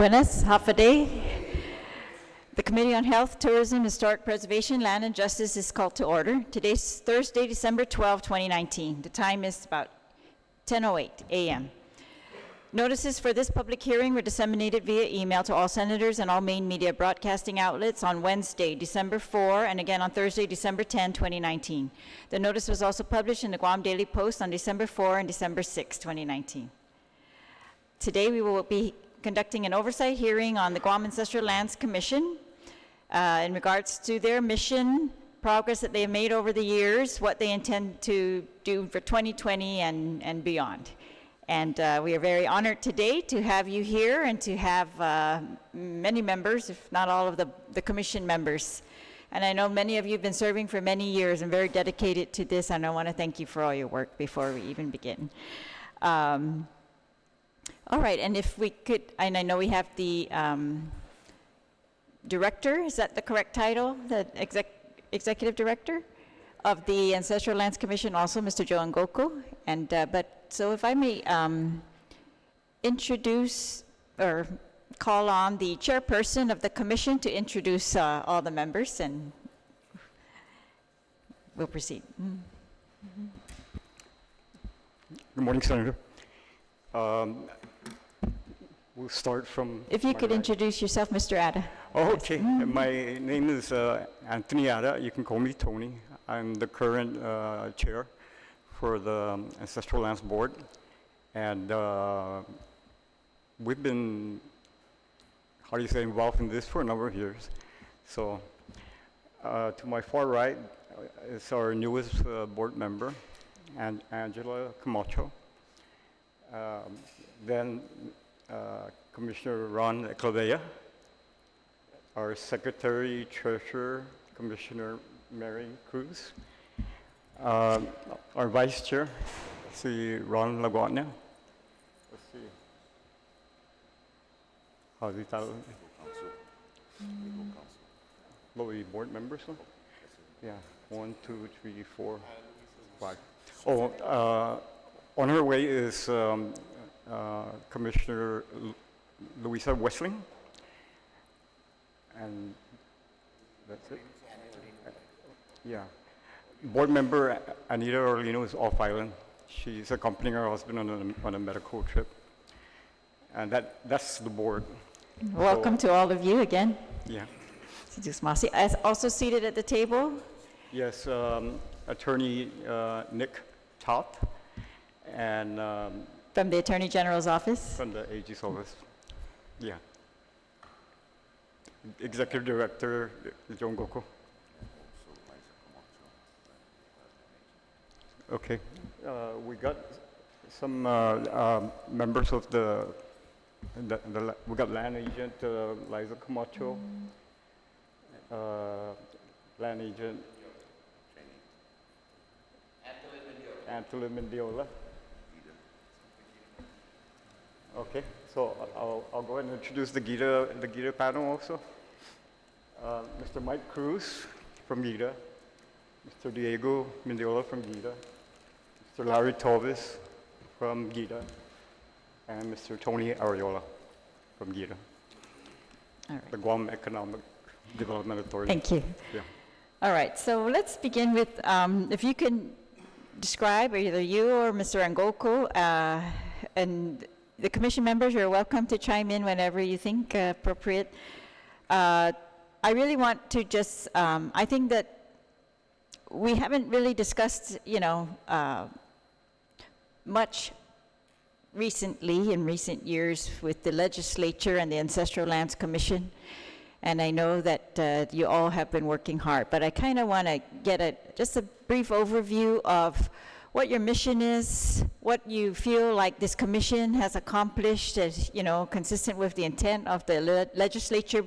Buenas, half a day. The Committee on Health, Tourism, Historic Preservation, Land and Justice is called to order. Today's Thursday, December 12, 2019. The time is about 10:08 a.m. Notices for this public hearing were disseminated via email to all senators and all main media broadcasting outlets on Wednesday, December 4, and again on Thursday, December 10, 2019. The notice was also published in the Guam Daily Post on December 4 and December 6, 2019. Today we will be conducting an oversight hearing on the Guam Ancestral Lands Commission in regards to their mission, progress that they have made over the years, what they intend to do for 2020 and beyond. And we are very honored today to have you here and to have many members, if not all of the commission members. And I know many of you have been serving for many years and very dedicated to this, and I want to thank you for all your work before we even begin. All right, and if we could, and I know we have the director, is that the correct title? The executive director of the Ancestral Lands Commission, also Mr. Joe Ngoko. And so if I may introduce or call on the chairperson of the commission to introduce all the members, and we'll proceed. Good morning, Senator. We'll start from... If you could introduce yourself, Mr. Ada. Oh, okay. My name is Anthony Ada. You can call me Tony. I'm the current chair for the Ancestral Lands Board. And we've been, how do you say, involved in this for a number of years. So to my far right is our newest board member, Angela Camacho. Then Commissioner Ron Clavea, our Secretary Treasurer, Commissioner Mary Cruz, our Vice Chair, si Ron Laguana. Let's see. How's the title? What were you, board members? No? Yeah, 1, 2, 3, 4, 5. Oh, on her way is Commissioner Louisa Wessling, and that's it. Yeah. Board member Anita Orlino is off island. She's accompanying her husband on a medical trip. And that's the board. Welcome to all of you again. Yeah. Also seated at the table? Yes, Attorney Nick Top, and from the Attorney General's office? From the AG's office, yeah. Executive Director Joe Ngoko. Okay, we got some members of we got land agent Liza Camacho, land agent Antolin Mendiola. Okay, so I'll go ahead and introduce the GITA panel also. Mr. Mike Cruz from GITA, Mr. Diego Mendiola from GITA, Mr. Larry Tovis from GITA, and Mr. Tony Ariola from GITA. All right. The Guam Economic Development Authority. Thank you. Yeah. All right, so let's begin with, if you can describe, either you or Mr. Ngoko, and the commission members, you're welcome to chime in whenever you think appropriate. I really want to just, I think that we haven't really discussed, much recently in recent years with the Legislature and the Ancestral Lands Commission. And I know that you all have been working hard, but I kind of want to get just a brief overview of what your mission is, what you feel like this commission has accomplished as, consistent with the intent of the legislature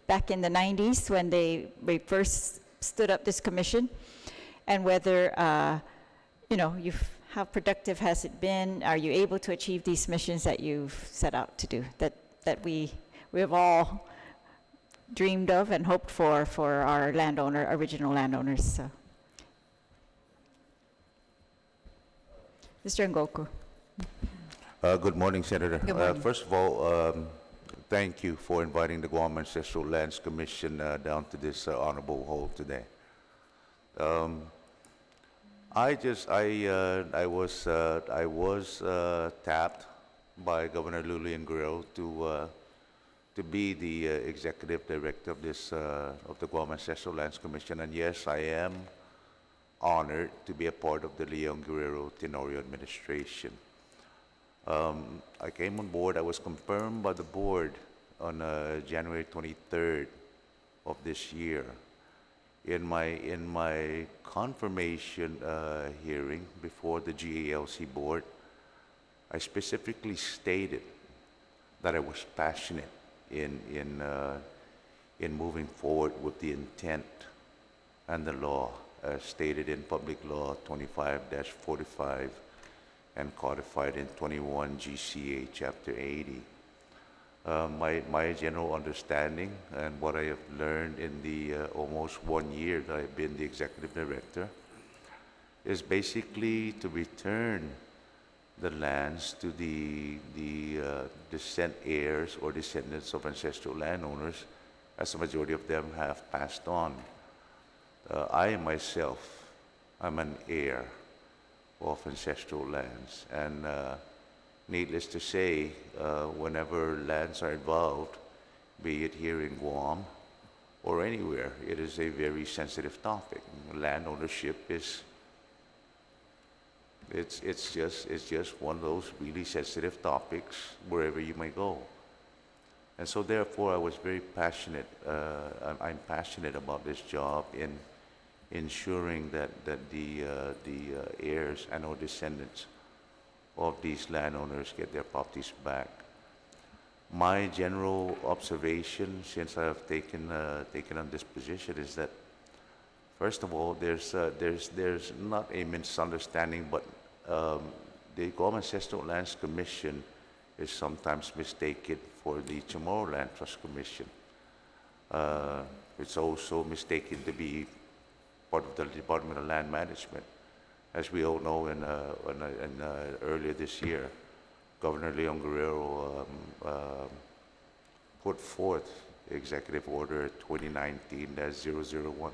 back in the 90s when we first stood up this commission, and whether, how productive has it been? Are you able to achieve these missions that you've set out to do, that we have all dreamed of and hoped for our original landowners? So. Mr. Ngoko. Good morning, Senator. Good morning. First of all, thank you for inviting the Guam Ancestral Lands Commission down to this honorable hall today. I was tapped by Governor Lilian Guerrero to be the executive director of this of the Guam Ancestral Lands Commission, and yes, I am honored to be a part of the Leon Guerrero Tenorio administration. I came on board. I was confirmed by the board on January 23rd of this year. In my confirmation hearing before the GALC board, I specifically stated that I was passionate in moving forward with the intent and the law as stated in Public Law 25-45 and codified in 21 GCA Chapter 80. My general understanding and what I have learned in the almost 1 year that I've been the executive director is basically to return the lands to the descent heirs or descendants of ancestral landowners, as the majority of them have passed on. I myself, I'm an heir of ancestral lands, and needless to say, whenever lands are involved, be it here in Guam or anywhere, it is a very sensitive topic. Land ownership is it's just one of those really sensitive topics wherever you may go. And so therefore I was very passionate, I'm passionate about this job in ensuring that the heirs and or descendants of these landowners get their properties back. My general observation since I have taken on this position is that, first of all, there's not a misunderstanding, but the Guam Ancestral Lands Commission is sometimes mistaken for the Chamorro Land Trust Commission. It's also mistaken to be part of the Department of Land Management. As we all know, earlier this year, Governor Leon Guerrero put forth Executive Order 2019-001,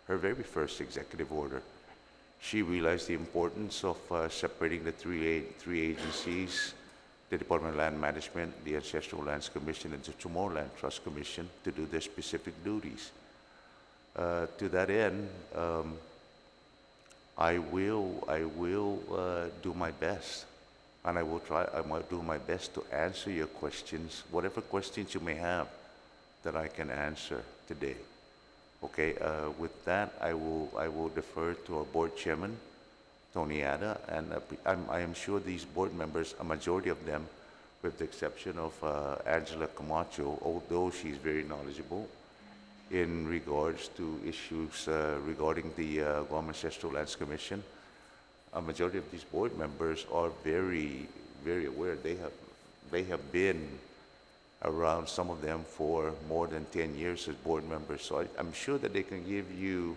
her very first executive order. She realized the importance of separating the three agencies, the Department of Land Management, the Ancestral Lands Commission, and the Chamorro Land Trust Commission, to do their specific duties. To that end, I will do my best, and I might do my best to answer your questions, whatever questions you may have that I can answer today. Okay, with that, I will defer to our board chairman, Tony Ada, and I am sure these board members, a majority of them, with the exception of Angela Camacho, although she's very knowledgeable in regards to issues regarding the Guam Ancestral Lands Commission, a majority of these board members are very, very aware. They have been around, some of them, for more than 10 years as board members. So I'm sure that they can give you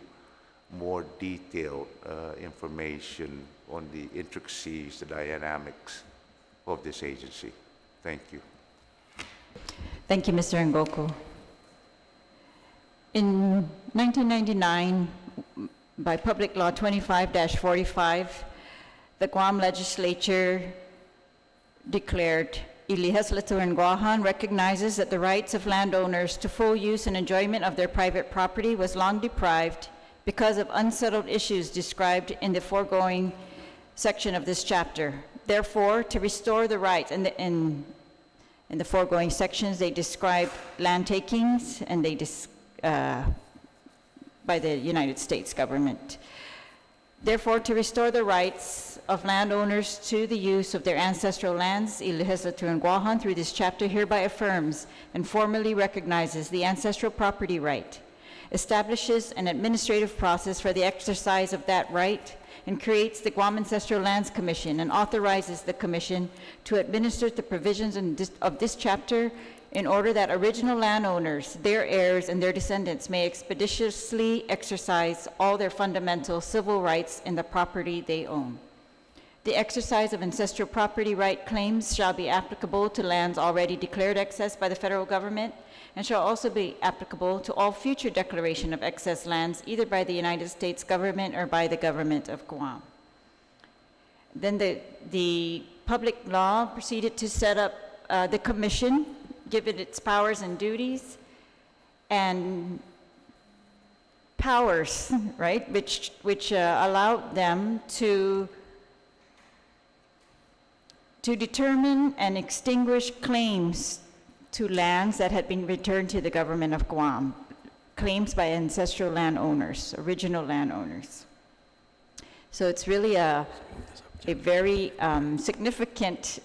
more detailed information on the intricacies, the dynamics of this agency. Thank you. Thank you, Mr. Ngoku. In 1999, by Public Law 25-45, the Guam Legislature declared, "The Legislature in Guam recognizes that the rights of landowners to full use and enjoyment of their private property was long deprived because of unsettled issues described in the foregoing section of this chapter. Therefore, to restore the rights," in the foregoing sections, they describe land takings, and they by the United States government. Therefore, to restore the rights of landowners to the use of their ancestral lands, the Legislature in Guam through this chapter hereby affirms and formally recognizes the ancestral property right, establishes an administrative process for the exercise of that right, and creates the Guam Ancestral Lands Commission and authorizes the Commission to administer the provisions of this chapter in order that original landowners, their heirs, and their descendants may expeditiously exercise all their fundamental civil rights in the property they own. The exercise of ancestral property right claims shall be applicable to lands already declared excess by the federal government and shall also be applicable to all future declaration of excess lands, either by the United States government or by the government of Guam. Then the public law proceeded to set up the commission, give it its powers and duties, and powers, right, which allowed them to determine and extinguish claims to lands that had been returned to the government of Guam, claims by ancestral landowners, original landowners. So it's really a very significant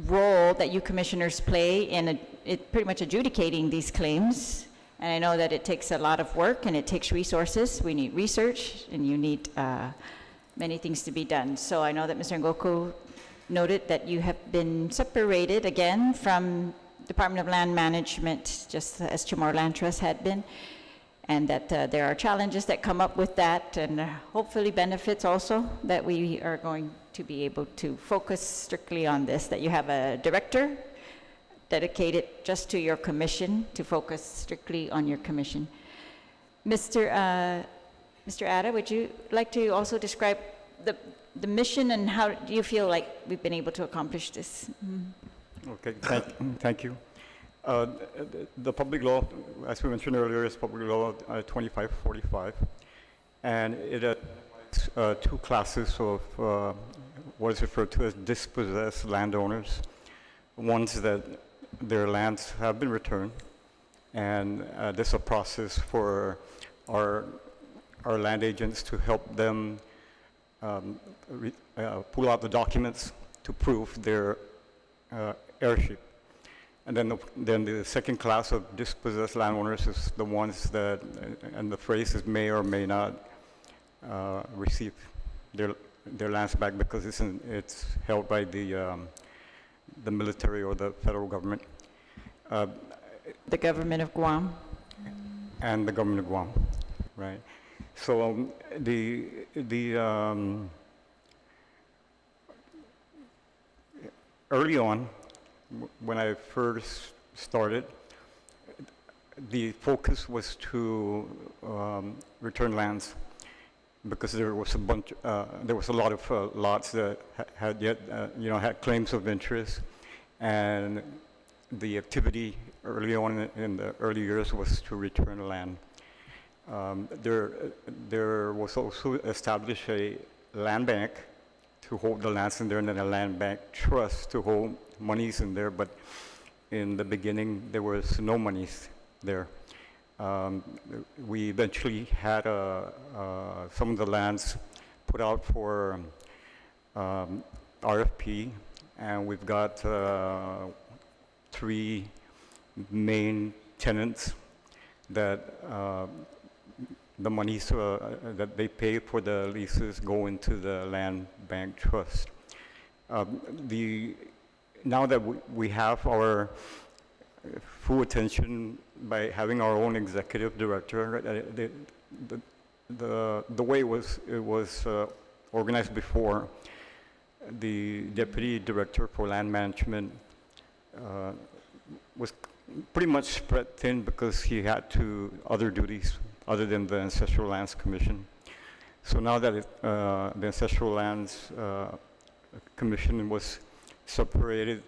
role that you commissioners play in pretty much adjudicating these claims. And I know that it takes a lot of work and it takes resources. We need research and you need many things to be done. So I know that Mr. Ngoku noted that you have been separated again from Department of Land Management, just as Chamorro Land Trust had been, and that there are challenges that come up with that, and hopefully benefits also, that we are going to be able to focus strictly on this, that you have a director dedicated just to your commission, to focus strictly on your commission. Mr. Atta, would you like to also describe the mission and how do you feel like we've been able to accomplish this? Okay, thank you. The public law, as we mentioned earlier, is Public Law 2545, and it has two classes of what is referred to as dispossessed landowners, ones that their lands have been returned, and there's a process for our land agents to help them pull out the documents to prove their heirship. And then the second class of dispossessed landowners is the ones that, and the phrase is may or may not receive their lands back because it's held by the military or the federal government. The government of Guam. And the government of Guam, right? So early on, when I first started, the focus was to return lands because there was a lot of lots that had claims of interest, and the activity early on in the early years was to return land. There was also established a land bank to hold the lands in there, and then a land bank trust to hold monies in there, but in the beginning there was no monies there. We eventually had some of the lands put out for RFP, and we've got 3 main tenants that the monies that they pay for the leases go into the land bank trust. Now that we have our full attention by having our own executive director, the way it was organized before, the deputy director for land management was pretty much spread thin because he had other duties other than the Ancestral Lands Commission. So now that the Ancestral Lands Commission was separated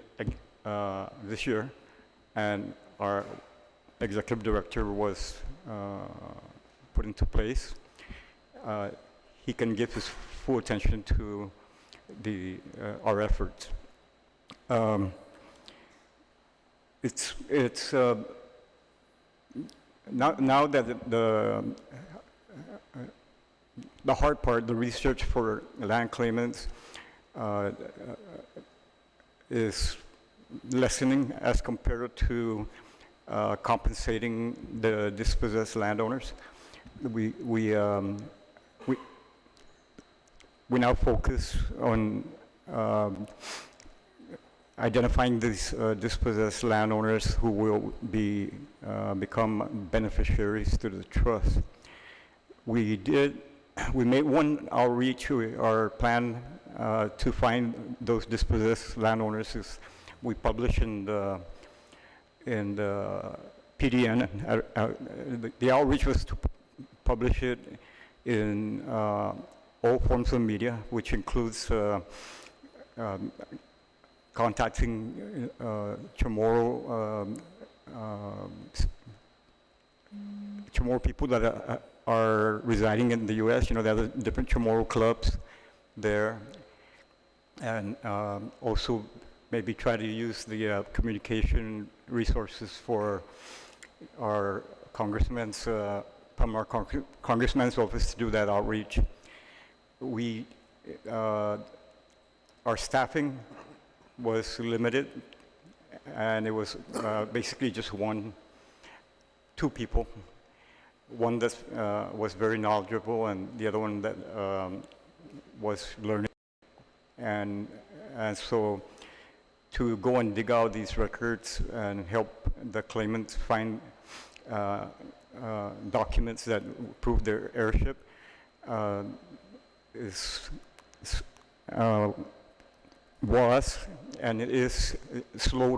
this year, and our executive director was put into place, he can give his full attention to our efforts. It's now that the hard part, the research for land claimants, is lessening as compared to compensating the dispossessed landowners. We now focus on identifying these dispossessed landowners who will become beneficiaries to the trust. We made one outreach to our plan to find those dispossessed landowners is we publish in the PDN. The outreach was to publish it in all forms of media, which includes contacting Chamorro people that are residing in the U.S. You know, there are different Chamorro clubs there, and also maybe try to use the communication resources for our congressmen's from our congressman's office to do that outreach. We our staffing was limited, and it was basically just two people. One that was very knowledgeable, and the other one that was learning. And so to go and dig out these records and help the claimants find documents that prove their heirship was and it is slow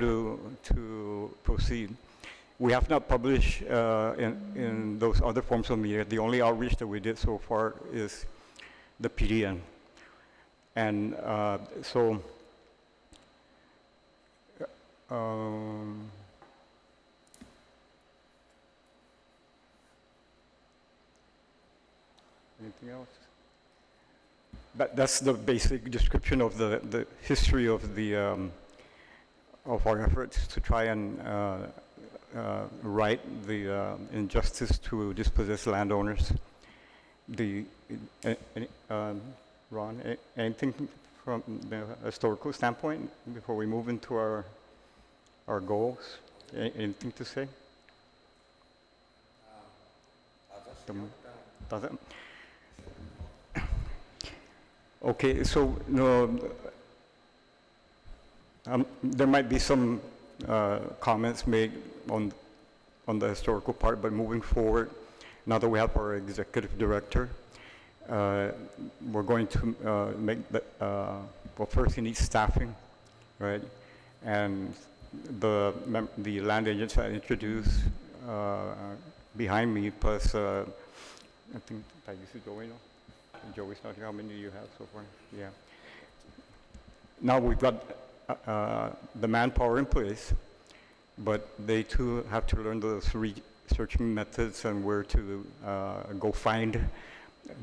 to proceed. We have not published in those other forms of media. The only outreach that we did so far is the PDN. And so anything else? That's the basic description of the history of the of our efforts to try and right the injustice to dispossessed landowners. Ron, anything from the historical standpoint before we move into our goals? Anything to say? Doesn't? Okay, so there might be some comments made on the historical part, but moving forward, now that we have our executive director, we're going to make the, well, first he needs staffing, right? And the land agents I introduced behind me, plus I think this is Joey, no? Joey's not here. How many do you have so far? Yeah. Now we've got the manpower in place, but they too have to learn those researching methods and where to go find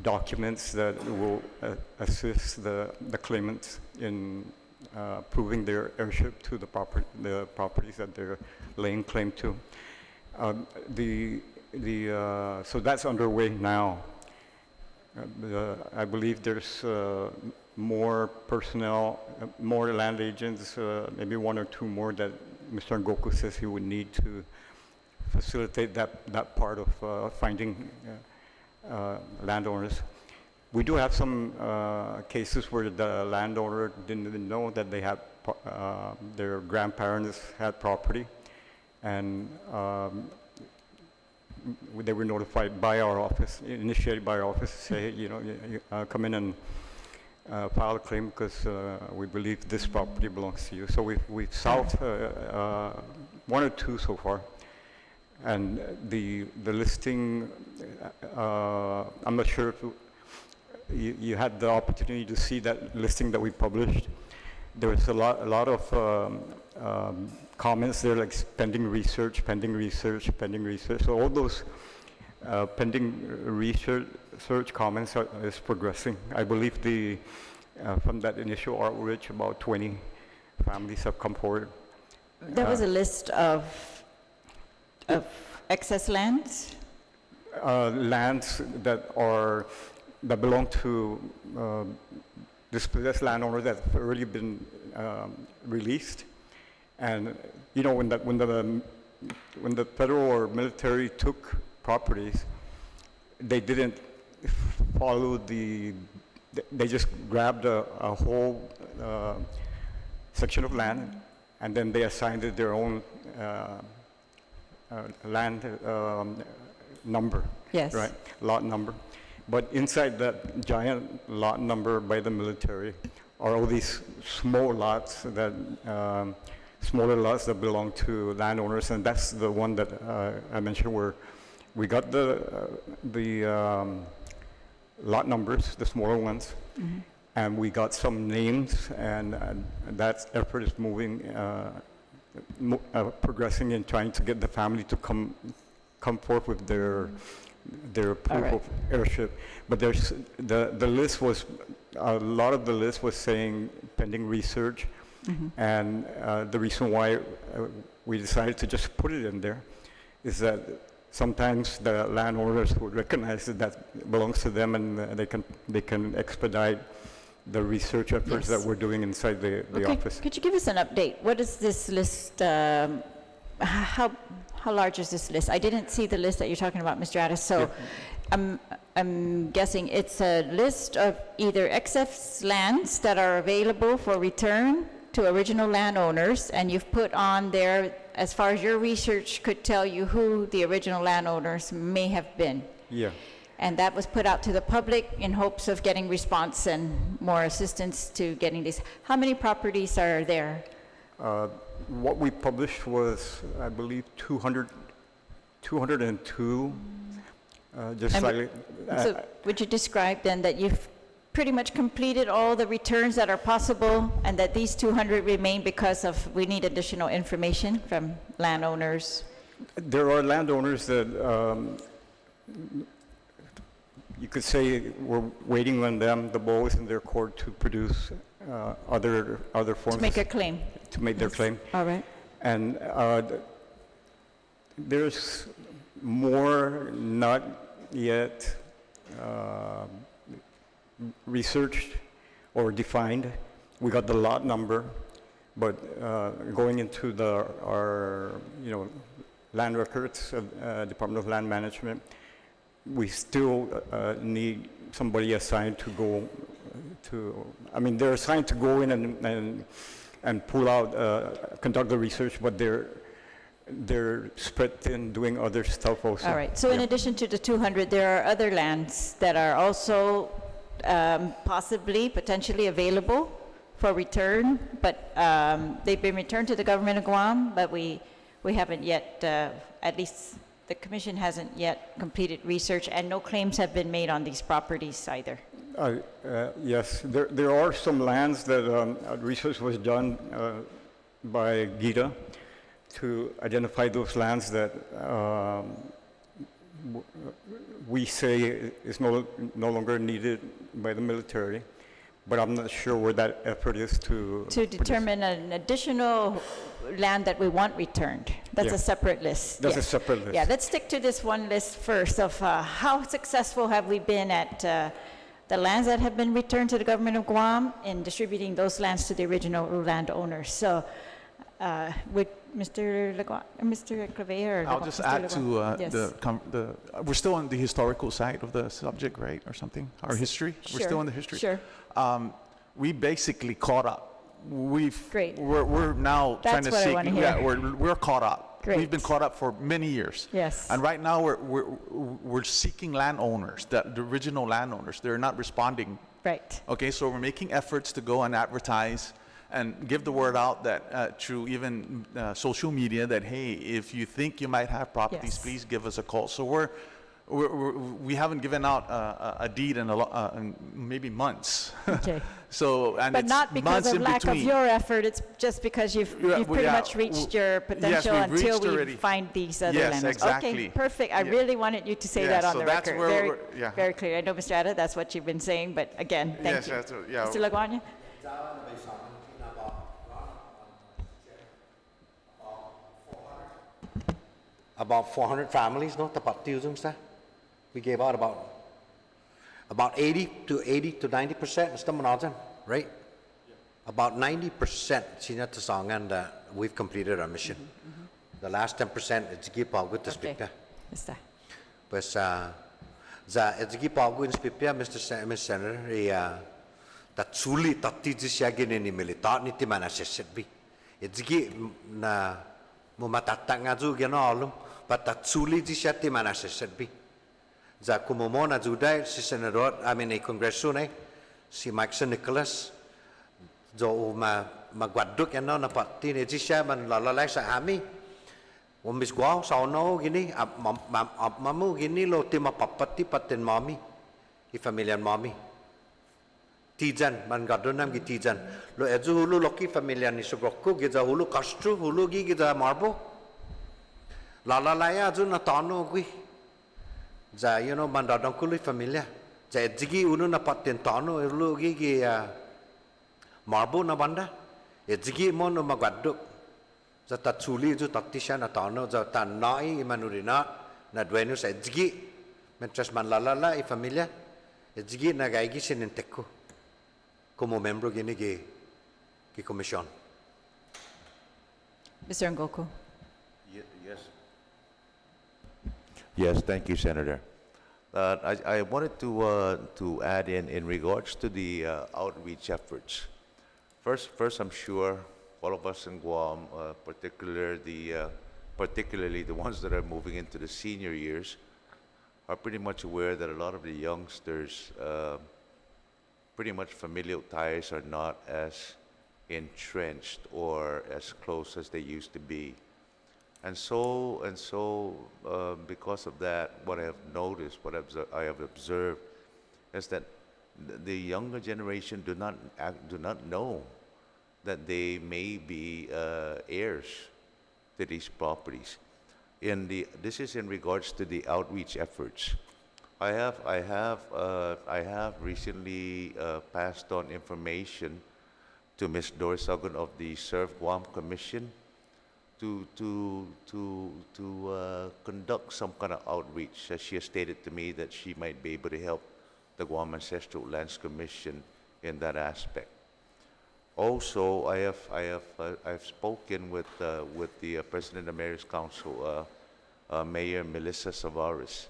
documents that will assist the claimants in proving their heirship to the properties that they're laying claim to. So that's underway now. I believe there's more personnel, more land agents, maybe one or two more that Mr. Ngoku says he would need to facilitate that part of finding landowners. We do have some cases where the landowner didn't even know that they had their grandparents had property, and they were notified by our office, initiated by our office, to say, you know, come in and file a claim because we believe this property belongs to you. So we've solved one or two so far. And the listing, I'm not sure if you had the opportunity to see that listing that we published. There was a lot of comments there, like pending research. So all those pending research comments is progressing. I believe from that initial outreach, about 20 families have come forward. That was a list of excess lands? Lands that belong to dispossessed landowners that have already been released. And you know, when the federal or military took properties, they didn't follow they just grabbed a whole section of land, and then they assigned it their own land number. Yes. Right, lot number. But inside that giant lot number by the military are all these small lots that, smaller lots that belong to landowners, and that's the one that I mentioned where we got the lot numbers, the smaller ones, and we got some names, and that effort is moving, progressing in trying to get the family to come forth with their proof right. of heirship. But there's the list was, a lot of the list was saying pending research, and the reason why we decided to just put it in there is that sometimes the landowners would recognize that belongs to them, and they can expedite the research efforts that we're doing inside the office. Could you give us an update? What is this list? How large is this list? I didn't see the list that you're talking about, Mr. Addis. So, I'm guessing it's a list of either excess lands that are available for return to original landowners, and you've put on there, as far as your research could tell you, who the original landowners may have been. Yeah. And that was put out to the public in hopes of getting response and more assistance to getting these. How many properties are there? What we published was, I believe, 202, just And slightly. So would you describe then that you've pretty much completed all the returns that are possible, and that these 200 remain because of we need additional information from landowners? There are landowners that you could say we're waiting on them, the ball is in their court, to produce other forms. To make a claim? To make their claim. All right. And there's more not yet researched or defined. We got the lot number, but going into our land records, Department of Land Management, we still need somebody assigned to go to. I mean, they're assigned to go in and pull out, conduct the research, but they're spread thin doing other stuff also. All right. So in addition to the 200, there are other lands that are also potentially available for return, but they've been returned to the government of Guam, but we haven't yet, at least the commission hasn't yet completed research, and no claims have been made on these properties either. Yes, there are some lands that research was done by GITA to identify those lands that we say is no longer needed by the military, but I'm not sure where that effort is to determine an additional land that we want returned. That's a separate list. That's a separate list. Yeah, let's stick to this one list first of how successful have we been at the lands that have been returned to the government of Guam in distributing those lands to the original landowners. So with Mr. Clavet or I'll just add to Yes. we're still on the historical side of the subject, right, or something? Our history? Sure. We're still on the history? Sure. We basically caught up. Great. We're now trying to what I seek. wanna hear. Yeah, we're caught up. Great. We've been caught up for many years. Yes. And right now we're seeking landowners, the original landowners. They're not responding. Right. Okay, so we're making efforts to go and advertise and give the word out that through even social media that, hey, if you think you might have properties, Yes. please give us a call. So we haven't given out a deed in maybe months. Okay. So, and But it's not because months of in lack between. of your effort, it's just because you've pretty much reached your potential we've until reached we already. find these other Yes, landowners. exactly. Okay, perfect. I Yeah. really wanted you to say Yeah, that on so the that's record. where Very, we're- yeah. very clear. I know, Mr. Addis, that's what you've been saying, but again, thank Yes, you. that's yeah. Mr. Laguardia? About 400 families, no, tepat tiusung sa. We gave out about 80 to 90%, Mr. Manajan, right? About 90% senior tasangan that we've completed our mission. The last 10% it's give out good to speak there. Yes, sir. But it's give out good to speak there, Mr. Senator. That suli tati jisagin ni militar ni timana sesbi. It's give na mumatata nga ju genalum, but that suli jisati mana sesbi. Za kumomona judai si senador, I mean a congressune, si Maxon Nicholas, zo magwaduk ano na pa teenage siya man lalalay sa ami. Umis guaw sa ono gini mamu gini lo ti mapapati paten mami. I familiar mami. Tijan man gadonam gi tijan. Lo ezu hulu loki familiar ni sugokku giza hulu kastru hulu gi giza marbo. Lalalaya azu na tano gui. Za man dadang kului familiar. Za edzigi unu na paten tano hulu gi marbo na banda. Edzigi mo no magwaduk. Za tatsuli ju taktisya na tano za tanai manurina na duenyo sa edzigi. Mentras man lalala I familiar. Edzigi na gaigi sinentekku. Como membro gini ki commission. Mr. Ngoko. Yes. Yes, thank you, Senator. I wanted to add in regards to the outreach efforts. First, I'm sure all of us in Guam, particularly the ones that are moving into the senior years, are pretty much aware that a lot of the youngsters, pretty much familial ties are not as entrenched or as close as they used to be. And so, because of that, what I have noticed, I have observed, is that the younger generation do not know that they may be heirs to these properties. This is in regards to the outreach efforts. I have recently passed on information to Ms. Doris Sagun of the Serve Guam Commission to conduct some kind of outreach. She has stated to me that she might be able to help the Guam Ancestral Lands Commission in that aspect. Also, I've spoken with the President of Mayor's Council, Mayor Melissa Savares,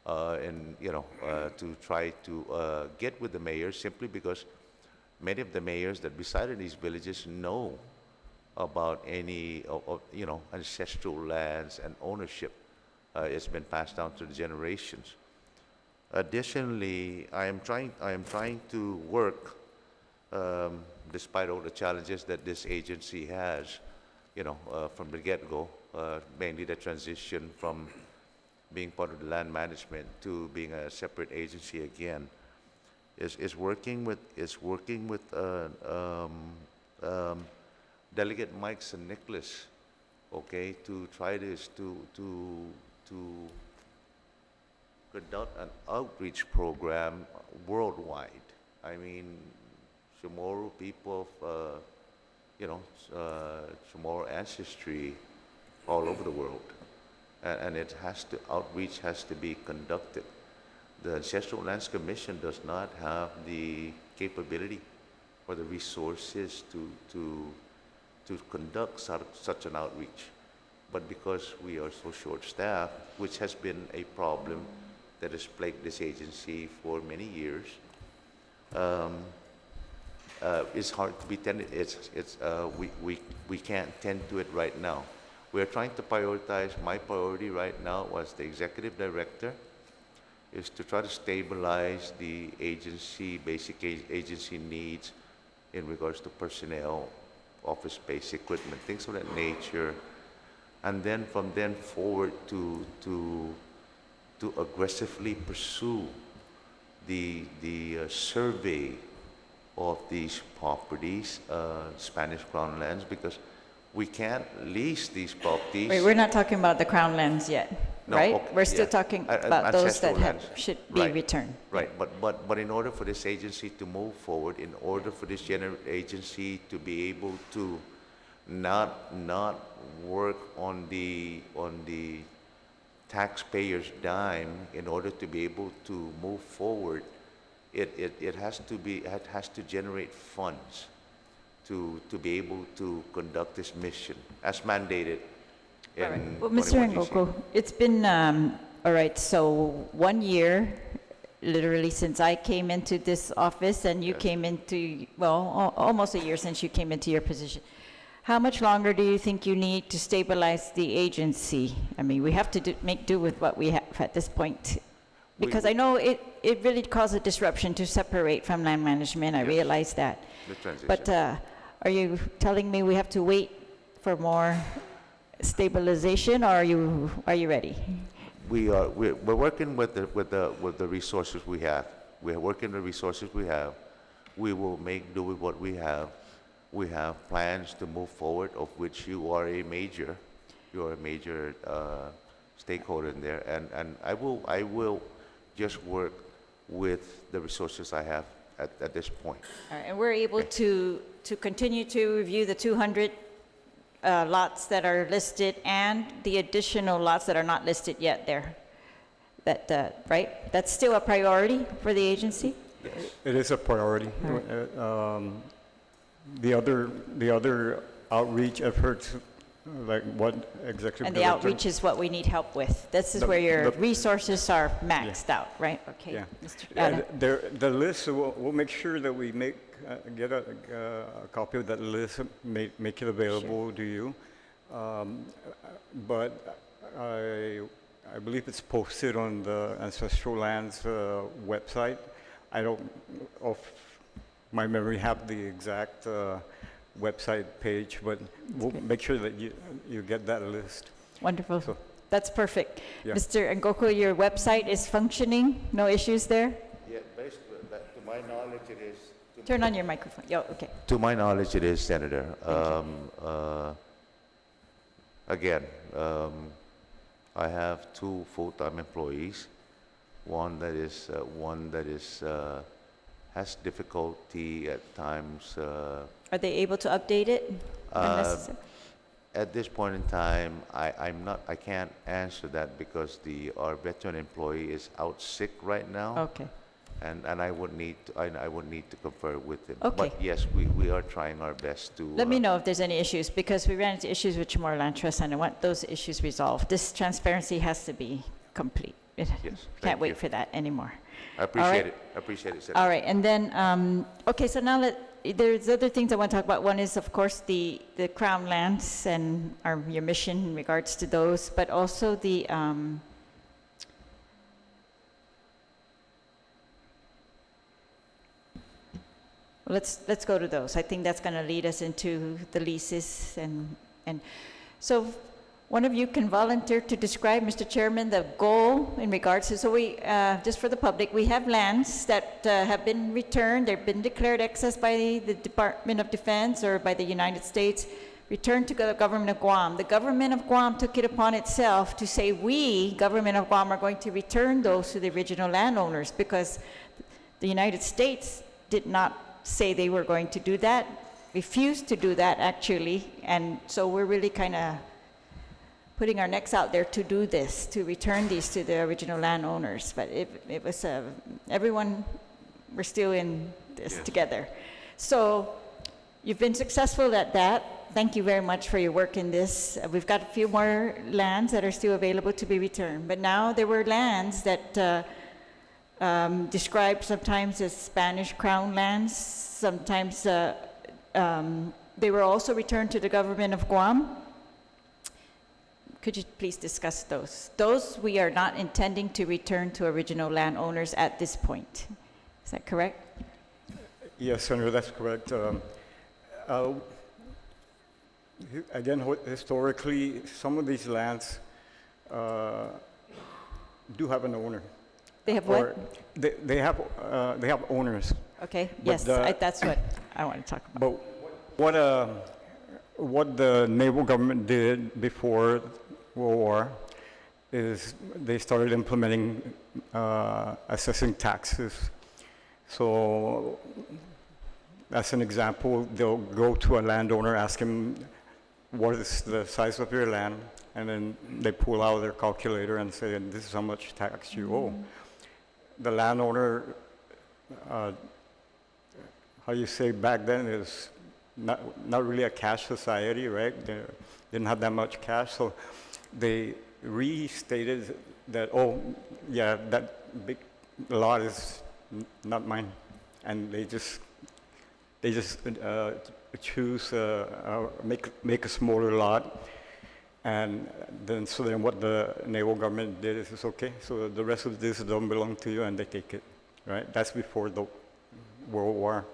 and to try to get with the mayors, simply because many of the mayors that reside in these villages know about any ancestral lands and ownership. It's been passed down to the generations. Additionally, I am trying to work, despite all the challenges that this agency has, from the get-go, mainly the transition from being part of the land management to being a separate agency again, is working with Delegate Mike St. Nicholas, okay, to try to conduct an outreach program worldwide. I mean, Chamorro people of Chamorro ancestry all over the world, and outreach has to be conducted. The Ancestral Lands Commission does not have the capability or the resources to conduct such an outreach. But because we are so short-staffed, which has been a problem that has plagued this agency for many years, it's hard to be tended. We can't tend to it right now. We are trying to prioritize. My priority right now as the executive director is to try to stabilize the agency, basic agency needs in regards to personnel, office space, equipment, things of that nature, and then from then forward to aggressively pursue the survey of these properties, Spanish Crown lands, because we can't lease these properties. Wait, we're not talking about the Crown lands yet, No, right? okay, We're still yeah. talking about those that Ancestral lands. should be Right. returned. Right, but in order for this agency to move forward, in order for this agency to be able to not work on the taxpayer's dime, in order to be able to move forward, it has to generate funds to be able to conduct this mission as mandated in All right. Well, Mr. 21 GC. Ngoko, it's been, all right, so 1 year, literally since I came into this office and you Yes. came into, well, almost a year since you came into your position. How much longer do you think you need to stabilize the agency? I mean, we have to make do with what we have at this point. Because I know it really caused a disruption to separate from land management, I Yes. realize that. The transition. But are you telling me we have to wait for more stabilization, or are you ready? We're working with the resources we have. We're working the resources we have. We will make do with what we have. We have plans to move forward, of which you are a major stakeholder in there, and I will just work with the resources I have at this point. All right, and we're able to continue to review the 200 lots that are listed and the additional lots that are not listed yet there. Right? That's still a priority for the agency? It is a priority. The other outreach efforts, like what executive And the director- outreach is what we need help with. This is The- where your the- resources are maxed out, right? Okay. Yeah. Mr. And Adam? the list, we'll make sure that we get a copy of that list, make it available to you. But I believe it's posted on the Ancestral Lands website. I don't, off my memory, have the exact website page, but we'll make sure that you get that list. Wonderful. So- That's perfect. Yeah. Mr. Ngoko, your website is functioning? No issues there? Yeah, basically, to my knowledge, it is. Turn on your microphone. Yo, okay. To my knowledge, it is, Senator. Again, I have 2 full-time employees. One that has difficulty at times. Are they able to update it? when necessary? At this point in time, I can't answer that because our veteran employee is out sick right now. Okay. And I would need to confer with him. Okay. But yes, we are trying our best to. Let me know if there's any issues, because we ran into issues with Chamorro Land Trust, and I want those issues resolved. This transparency has to be complete. Yes, Can't thank wait you. for that anymore. I appreciate right. it. I appreciate it, Senator. All right, and then, okay, so now there's other things I want to talk about. One is, of course, the Crown lands and your mission in regards to those, but also the, let's go to those. I think that's going to lead us into the leases and so one of you can volunteer to describe, Mr. Chairman, the goal in regards to, so we, just for the public, we have lands that have been returned, they've been declared excess by the Department of Defense or by the United States, returned to the government of Guam. The government of Guam took it upon itself to say, we, government of Guam, are going to return those to the original landowners, because the United States did not say they were going to do that, refused to do that actually, and so we're really kind of putting our necks out there to do this, to return these to the original landowners. But it was, everyone, we're still in this together. So you've been successful at that. Thank you very much for your work in this. We've got a few more lands that are still available to be returned. But now there were lands that described sometimes as Spanish Crown lands, sometimes they were also returned to the government of Guam. Could you please discuss those? Those we are not intending to return to original landowners at this point. Is that correct? Yes, Senator, that's correct. Again, historically, some of these lands do have an owner. They have Or what? they have owners. Okay, but yes, the- that's what I want to talk about. But what the naval government did before World War is they started implementing assessing taxes. So as an example, they'll go to a landowner, ask him, what is the size of your land? And then they pull out their calculator and say, this is how much tax you owe. The landowner, how you say back then, is not really a cash society, right? They didn't have that much cash, so they restated that, oh, yeah, that big lot is not mine, and they just choose make a smaller lot, And then what the naval government did is, okay, so the rest of this don't belong to you, and they take it, right? That's before the World War.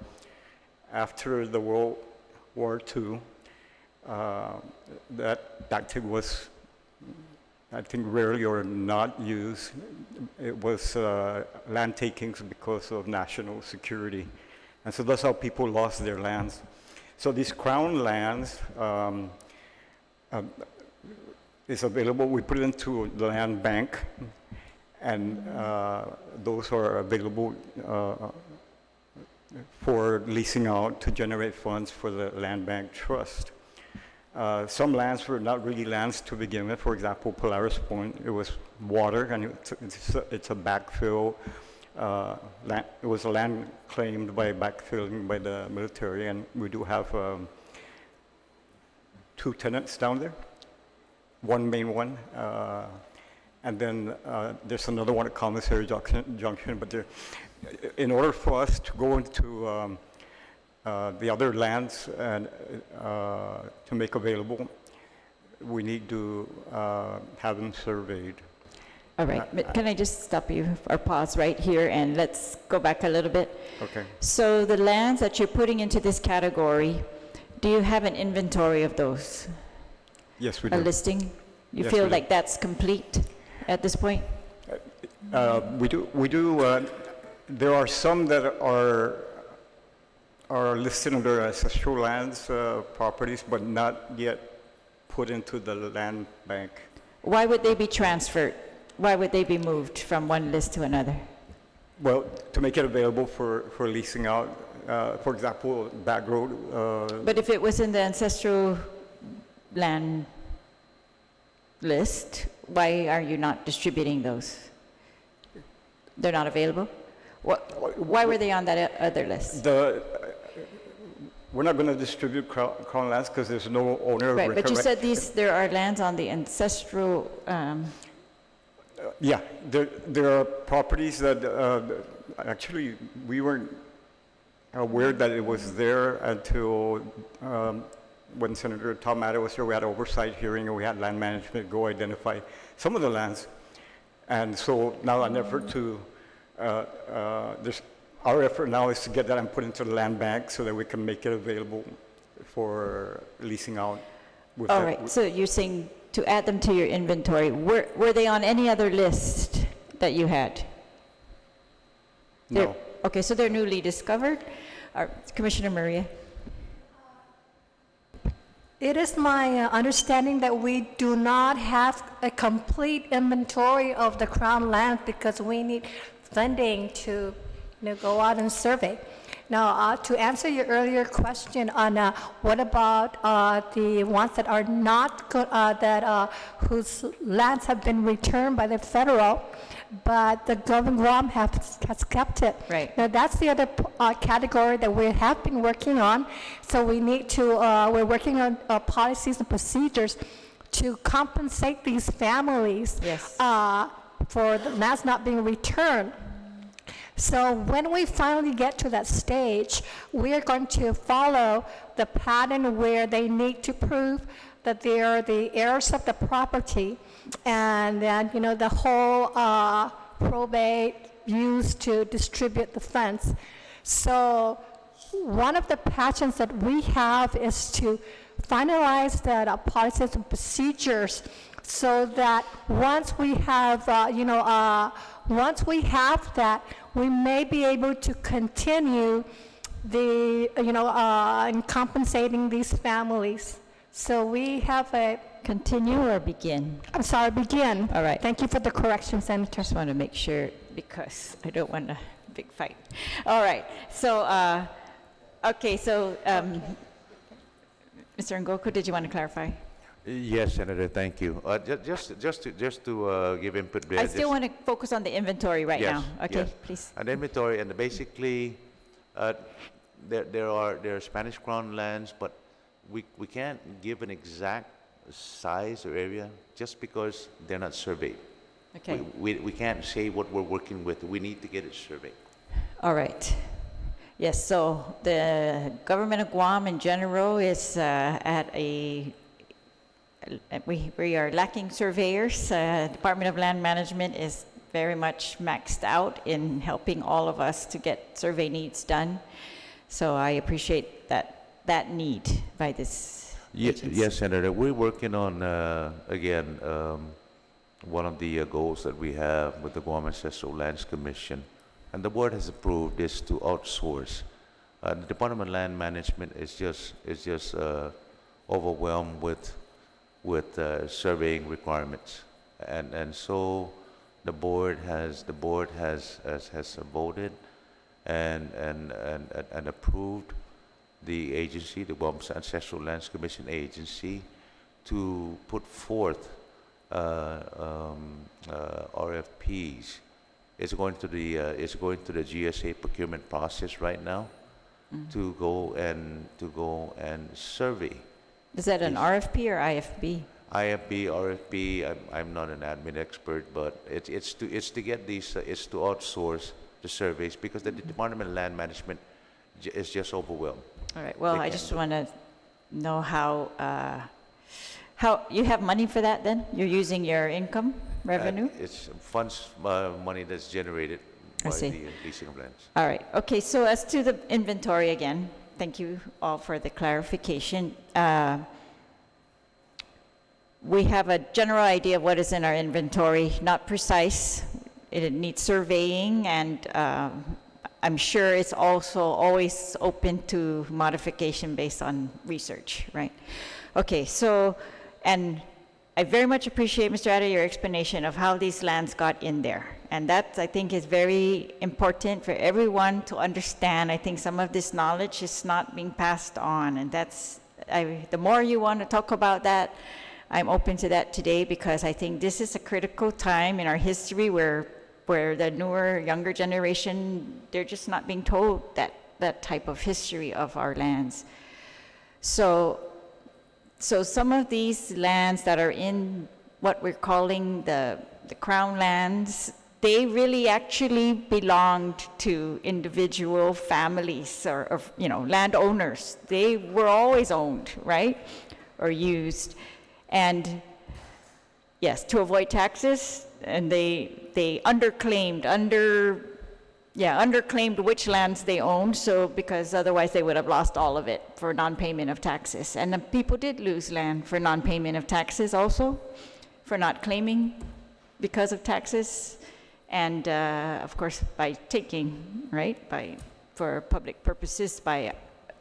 After the World War II, that tactic was, I think, rarely or not used. It was land takings because of national security. And so that's how people lost their lands. So these crown lands is available. We put it into the land bank, and those are available for leasing out to generate funds for the land bank trust. Some lands were not really lands to begin with. For example, Polaris Point, it was water, and it's a backfill. Land, it was a land claimed by backfilling by the military, and we do have 2 tenants down there, one main one, and then there's another one at Commissary Junction. But in order for us to go into the other lands and to make available, we need to have them surveyed. All right, but can I just stop you or pause right here and let's go back a little bit? Okay. So the lands that you're putting into this category, do you have an inventory of those? Yes, we A do. listing? You Yes, feel we do. like that's complete at this point? We do. There are some that are listed under ancestral lands properties, but not yet put into the land bank. Why would they be transferred? Why would they be moved from one list to another? Well, to make it available for leasing out. For example, Back Road. But if it was in the ancestral land list, why are you not distributing those? They're not available? Why were they on that other list? We're not going to distribute crown lands because there's no owner of Right, record. but you said there are lands on the ancestral, Yeah, there are properties that actually we weren't aware that it was there until when Senator Tom Matter was here. We had an oversight hearing, and we had land management go identify some of the lands. And so now an effort to, our effort now is to get that and put into the land bank so that we can make it available for leasing out. With all that- right, so you're saying to add them to your inventory. Were they on any other list that you had? No. Okay, so they're newly discovered? Commissioner Maria? It is my understanding that we do not have a complete inventory of the Crown land because we need funding to go out and survey. Now, to answer your earlier question on what about the ones that are not, whose lands have been returned by the federal, but the government Guam has kept it. Right. Now, that's the other category that we have been working on. So we need to, we're working on policies and procedures to compensate these families Yes. for the lands not being returned. So when we finally get to that stage, we are going to follow the pattern where they need to prove that they are the heirs of the property, and then, the whole probate used to distribute the funds. So one of the patterns that we have is to finalize that policies and procedures so that once we have, once we have that, we may be able to continue the, in compensating these families. So we have a, Continue or begin? I'm sorry, begin. All right. Thank you for the correction, Senator. Just want to make sure because I don't want a big fight. All right, so, okay, so, Mr. Ngoku, did you want to clarify? Yes, Senator, thank you. Just to give input there. I still want to focus on the inventory right Yes, now. Okay, yes. please. An inventory, and basically, there are Spanish Crown lands, but we can't give an exact size or area just because they're not surveyed. Okay, We can't say what we're working with. We need to get it surveyed. all right. Yes, so the government of Guam in general is at a we are lacking surveyors. Department of Land Management is very much maxed out in helping all of us to get survey needs done. So I appreciate that need by this agency. Yes, Senator. We're working on, again, one of the goals that we have with the Guam Ancestral Lands Commission, and the board has approved, is to outsource. The Department of Land Management is just overwhelmed with surveying requirements, and so the board has voted and approved the agency, the Guam Ancestral Lands Commission agency, to put forth RFPs. It's going to the GSA procurement process right now to go and survey. Is that an RFP or IFB? IFB, RFP. I'm not an admin expert, but it's to get these. It's to outsource the surveys because the Department of Land Management is just overwhelmed. All right, well, They I can't just do it. want to know how you have money for that then? You're using your income revenue? It's funds, money that's generated I by see. the leasing of lands. All right, okay, so as to the inventory again, thank you all for the clarification. We have a general idea of what is in our inventory, not precise. It needs surveying, and I'm sure it's also always open to modification based on research, right? Okay, so, and I very much appreciate, Mr. Ada, your explanation of how these lands got in there. And that, I think, is very important for everyone to understand. I think some of this knowledge is not being passed on, and that's, the more you want to talk about that, I'm open to that today, because I think this is a critical time in our history where the newer, younger generation, they're just not being told that type of history of our lands. So some of these lands that are in what we're calling the Crown lands, they really actually belonged to individual families or landowners. They were always owned, right? Or used. And yes, to avoid taxes, and they underclaimed which lands they owned, so because otherwise they would have lost all of it for non-payment of taxes. And the people did lose land for non-payment of taxes also, for not claiming because of taxes, and of course by taking, right, for public purposes by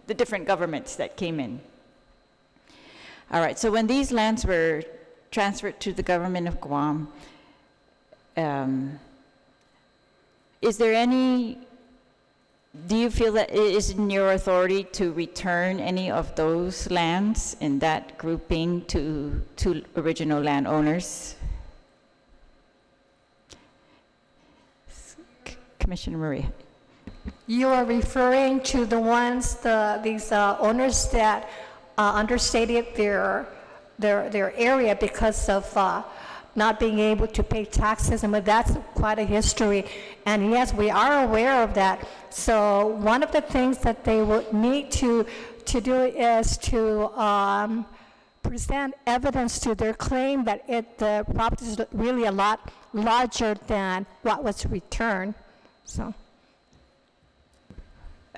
the different governments that came in. All right, so when these lands were transferred to the government of Guam, is there any, do you feel that it is in your authority to return any of those lands in that grouping to original landowners? Commissioner Maria. You are referring to the ones, these owners that understated their area because of not being able to pay taxes, and that's quite a history. And yes, we are aware of that. So one of the things that they would need to do is to present evidence to their claim that the property is really a lot larger than what was returned. So.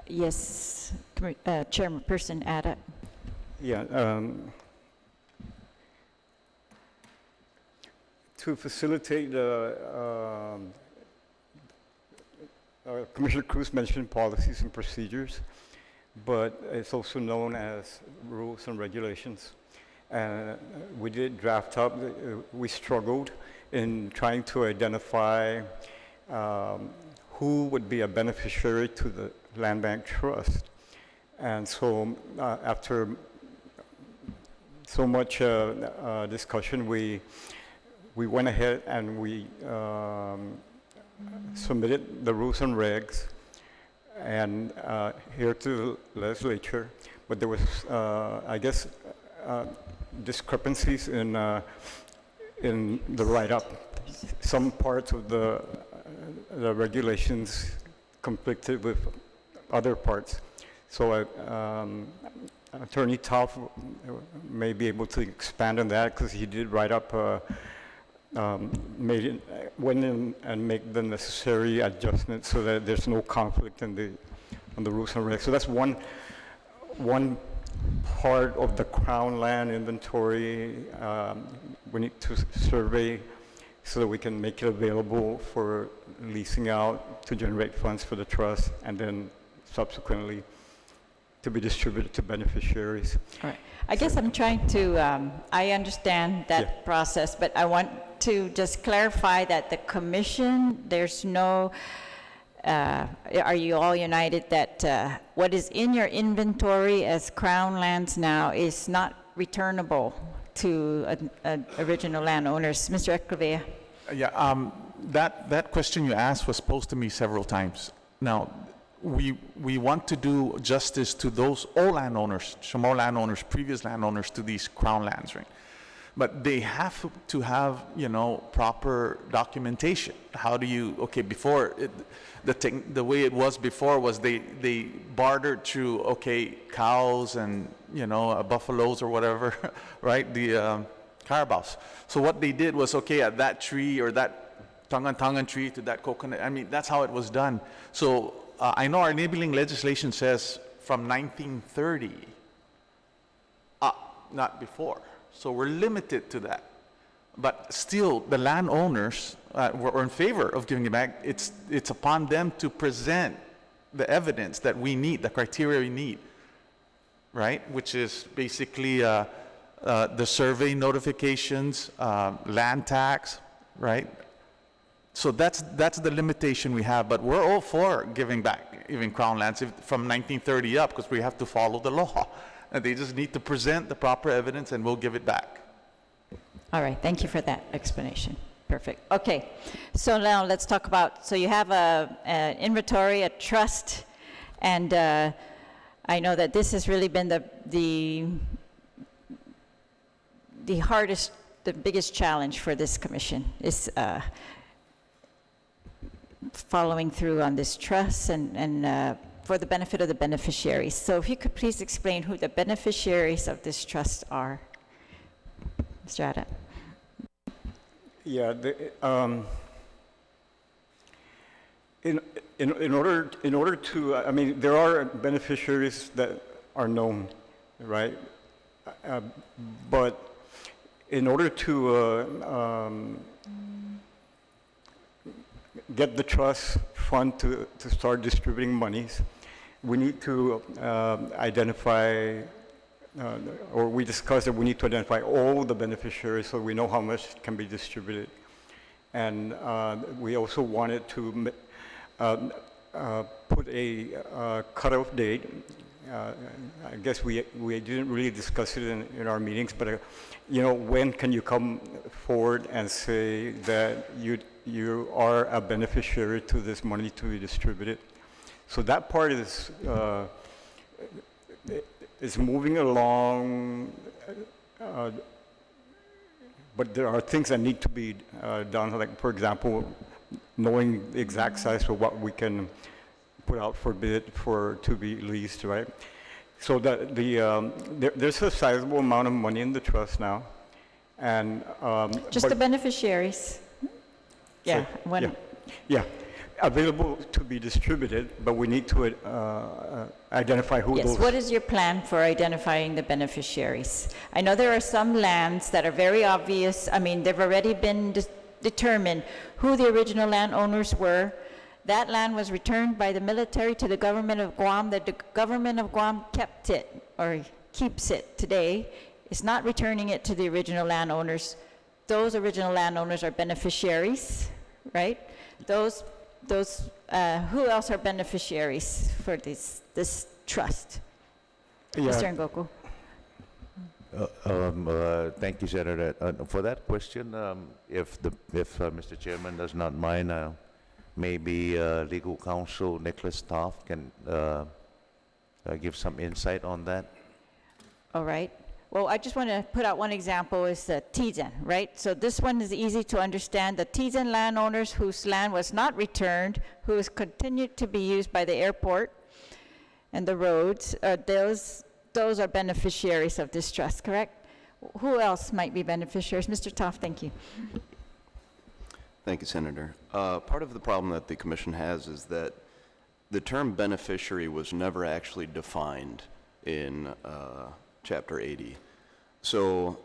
Yes, Chairperson Ada. Yeah, to facilitate Commissioner Cruz mentioned policies and procedures, but it's also known as rules and regulations. We did draft up, we struggled in trying to identify who would be a beneficiary to the Land Bank Trust. And so after so much discussion, we went ahead and we submitted the rules and regs and here to the legislature, but there was, I guess, discrepancies in the write-up. Some parts of the regulations conflicted with other parts. So Attorney Toff may be able to expand on that because he did write up, went in and make the necessary adjustments so that there's no conflict on the rules and regs. So that's one part of the Crown land inventory we need to survey so that we can make it available for leasing out to generate funds for the trust and then subsequently to be distributed to beneficiaries. All right. I guess I'm trying to, I understand that Yeah. process, but I want to just clarify that the commission, there's no, are you all united that what is in your inventory as Crown lands now is not returnable to original landowners? Mr. Escovea? Yeah, that question you asked was posed to me several times. Now, we want to do justice to those old landowners, Chamorro landowners, previous landowners to these Crown lands, right? But they have to have, proper documentation. How do you, okay, before, the way it was before was they bartered through, cows and, buffaloes or whatever, right? The carabaos. So what they did was, at that tree or that tongan tree to that coconut, that's how it was done. So I know our enabling legislation says from 1930 up, not before. So we're limited to that. But still, the landowners were in favor of giving it back. It's upon them to present the evidence that we need, the criteria we need, right? Which is basically the survey notifications, land tax, right? So that's the limitation we have, but we're all for giving back even Crown lands from 1930 up because we have to follow the law. And they just need to present the proper evidence and we'll give it back. All right, thank you for that explanation. Perfect. Okay, so now let's talk about, so you have an inventory, a trust, and I know that this has really been the hardest, the biggest challenge for this commission is following through on this trust and for the benefit of the beneficiaries. So if you could please explain who the beneficiaries of this trust are. Mr. Ada. Yeah, in order to, there are beneficiaries that are known, right? But in order to get the trust fund to start distributing monies, we need to identify, or we discussed that we need to identify all the beneficiaries so we know how much can be distributed. And we also wanted to put a cutoff date. I guess we didn't really discuss it in our meetings, but when can you come forward and say that you are a beneficiary to this money to be distributed? So that part is moving along, but there are things that need to be done, like, for example, knowing the exact size of what we can put out for bid to be leased, right? So that there's a sizable amount of money in the trust now, and just the beneficiaries. Yeah. Yeah, available to be distributed, but we need to identify who those. Yes, what is your plan for identifying the beneficiaries? I know there are some lands that are very obvious. They've already been determined who the original landowners were. That land was returned by the military to the government of Guam. The government of Guam kept it, or keeps it today. It's not returning it to the original landowners. Those original landowners are beneficiaries, right? Those who else are beneficiaries for this trust? Yeah. Mr. Ngoku. Thank you, Senator. For that question, if Mr. Chairman does not mind, maybe Legal Counsel Nicholas Toff can give some insight on that. All right. Well, I just want to put out one example is the Tizen, right? So this one is easy to understand. The Tizen landowners whose land was not returned, who has continued to be used by the airport and the roads, those those are beneficiaries of this trust, correct? Who else might be beneficiaries? Mr. Toff, thank you. Thank you, Senator. Part of the problem that the commission has is that the term beneficiary was never actually defined in Chapter 80. So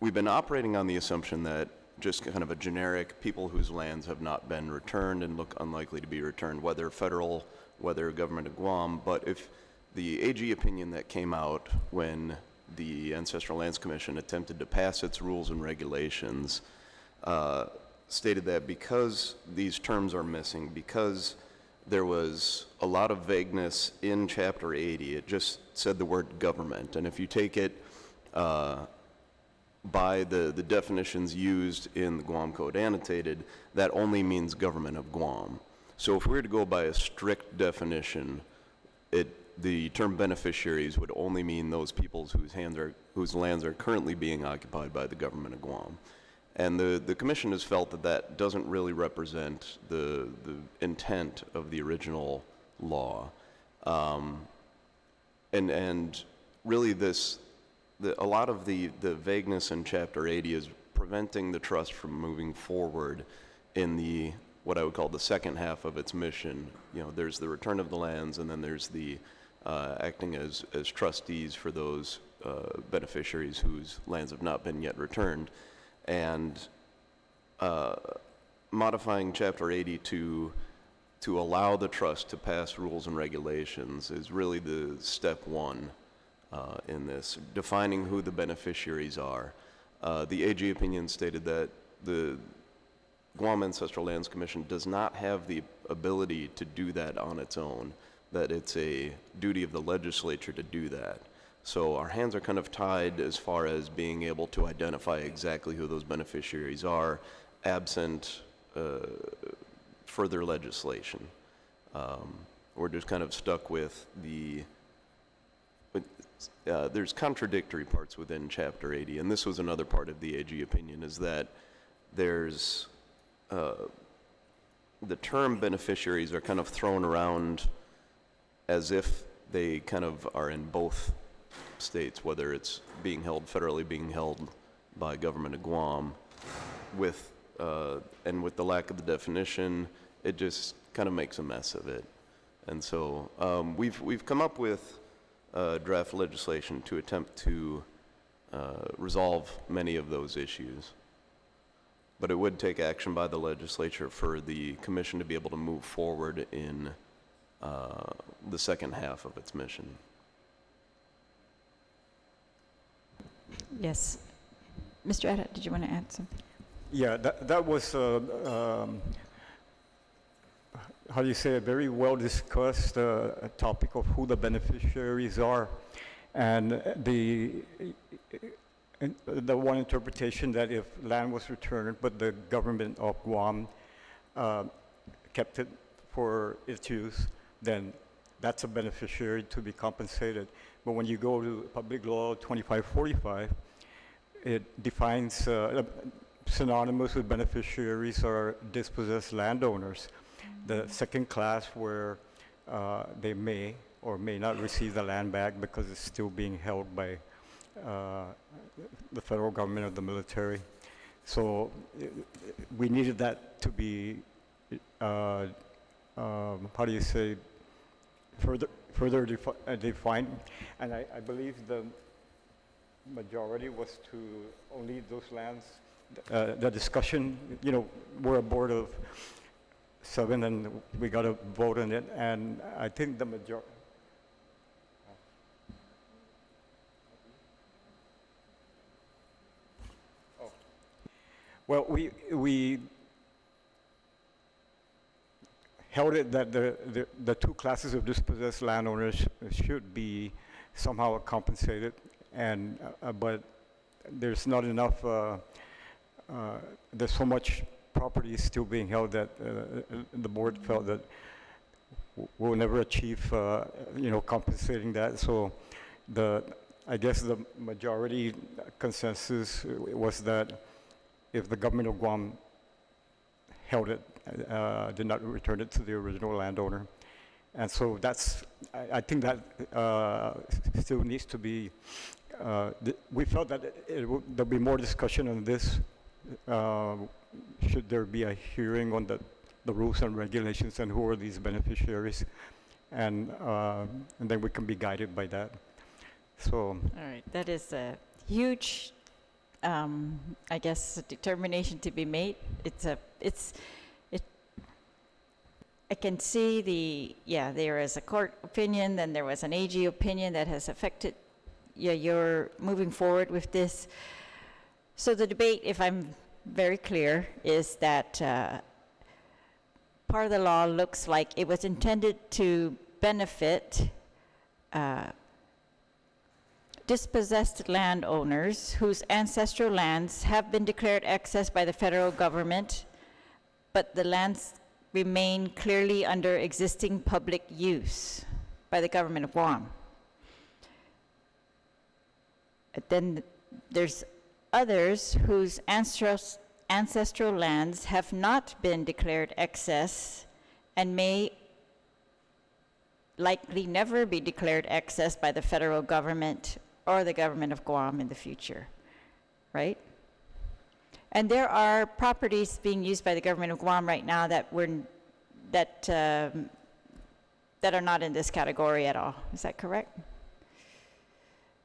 we've been operating on the assumption that just kind of a generic people whose lands have not been returned and look unlikely to be returned, whether federal, whether government of Guam. But if the AG opinion that came out when the Ancestral Lands Commission attempted to pass its rules and regulations stated that because these terms are missing, because there was a lot of vagueness in Chapter 80, it just said the word government. And if you take it by the definitions used in the Guam Code annotated, that only means government of Guam. So if we were to go by a strict definition, the term beneficiaries would only mean those peoples whose lands are currently being occupied by the government of Guam. And the commission has felt that that doesn't really represent the intent of the original law. And really a lot of the vagueness in Chapter 80 is preventing the trust from moving forward in what I would call the second half of its mission. You know, there's the return of the lands, and then there's the acting as trustees for those beneficiaries whose lands have not been yet returned. And modifying Chapter 80 to allow the trust to pass rules and regulations is really the step one in this, defining who the beneficiaries are. The AG opinion stated that the Guam Ancestral Lands Commission does not have the ability to do that on its own, that it's a duty of the legislature to do that. So our hands are kind of tied as far as being able to identify exactly who those beneficiaries are, absent further legislation. We're just kind of stuck with there's contradictory parts within Chapter 80, and this was another part of the AG opinion, is that there's the term beneficiaries are kind of thrown around as if they kind of are in both states, whether it's being held federally, being held by government of Guam, and with the lack of the definition, it just kind of makes a mess of it. And so we've come up with draft legislation to attempt to resolve many of those issues. But it would take action by the legislature for the commission to be able to move forward in the second half of its mission. Yes. Mr. Etta, did you want to add something? Yeah, that was, how do you say, a very well discussed topic of who the beneficiaries are. And the one interpretation that if land was returned, but the government of Guam kept it for its use, then that's a beneficiary to be compensated. But when you go to Public Law 2545, it defines synonymous with beneficiaries are dispossessed landowners. The second class where they may or may not receive the land back because it's still being held by the federal government or the military. So we needed that to be, how do you say, further defined. And I believe the majority was to only those lands. The discussion, you know, we're a board of 7 and we got to vote on it. And I think the majority. Well, we held it that the two classes of dispossessed landowners should be somehow compensated, and but there's not enough. There's so much property still being held that the board felt that we'll never achieve, you know, compensating that. So I guess the majority consensus was that if the government of Guam held it, did not return it to the original landowner, And so I think that still needs to be, we felt that there'll be more discussion on this. Should there be a hearing on the rules and regulations and who are these beneficiaries? And then we can be guided by that. So, All right, that is a huge, I guess, determination to be made. I can see there is a court opinion, then there was an AG opinion that has affected, you're moving forward with this. So the debate, if I'm very clear, is that part of the law looks like it was intended to benefit dispossessed landowners whose ancestral lands have been declared excess by the federal government, but the lands remain clearly under existing public use by the government of Guam. Then there's others whose ancestral lands have not been declared excess and may likely never be declared excess by the federal government or the government of Guam in the future, right? And there are properties being used by the government of Guam right now that are not in this category at all. Is that correct?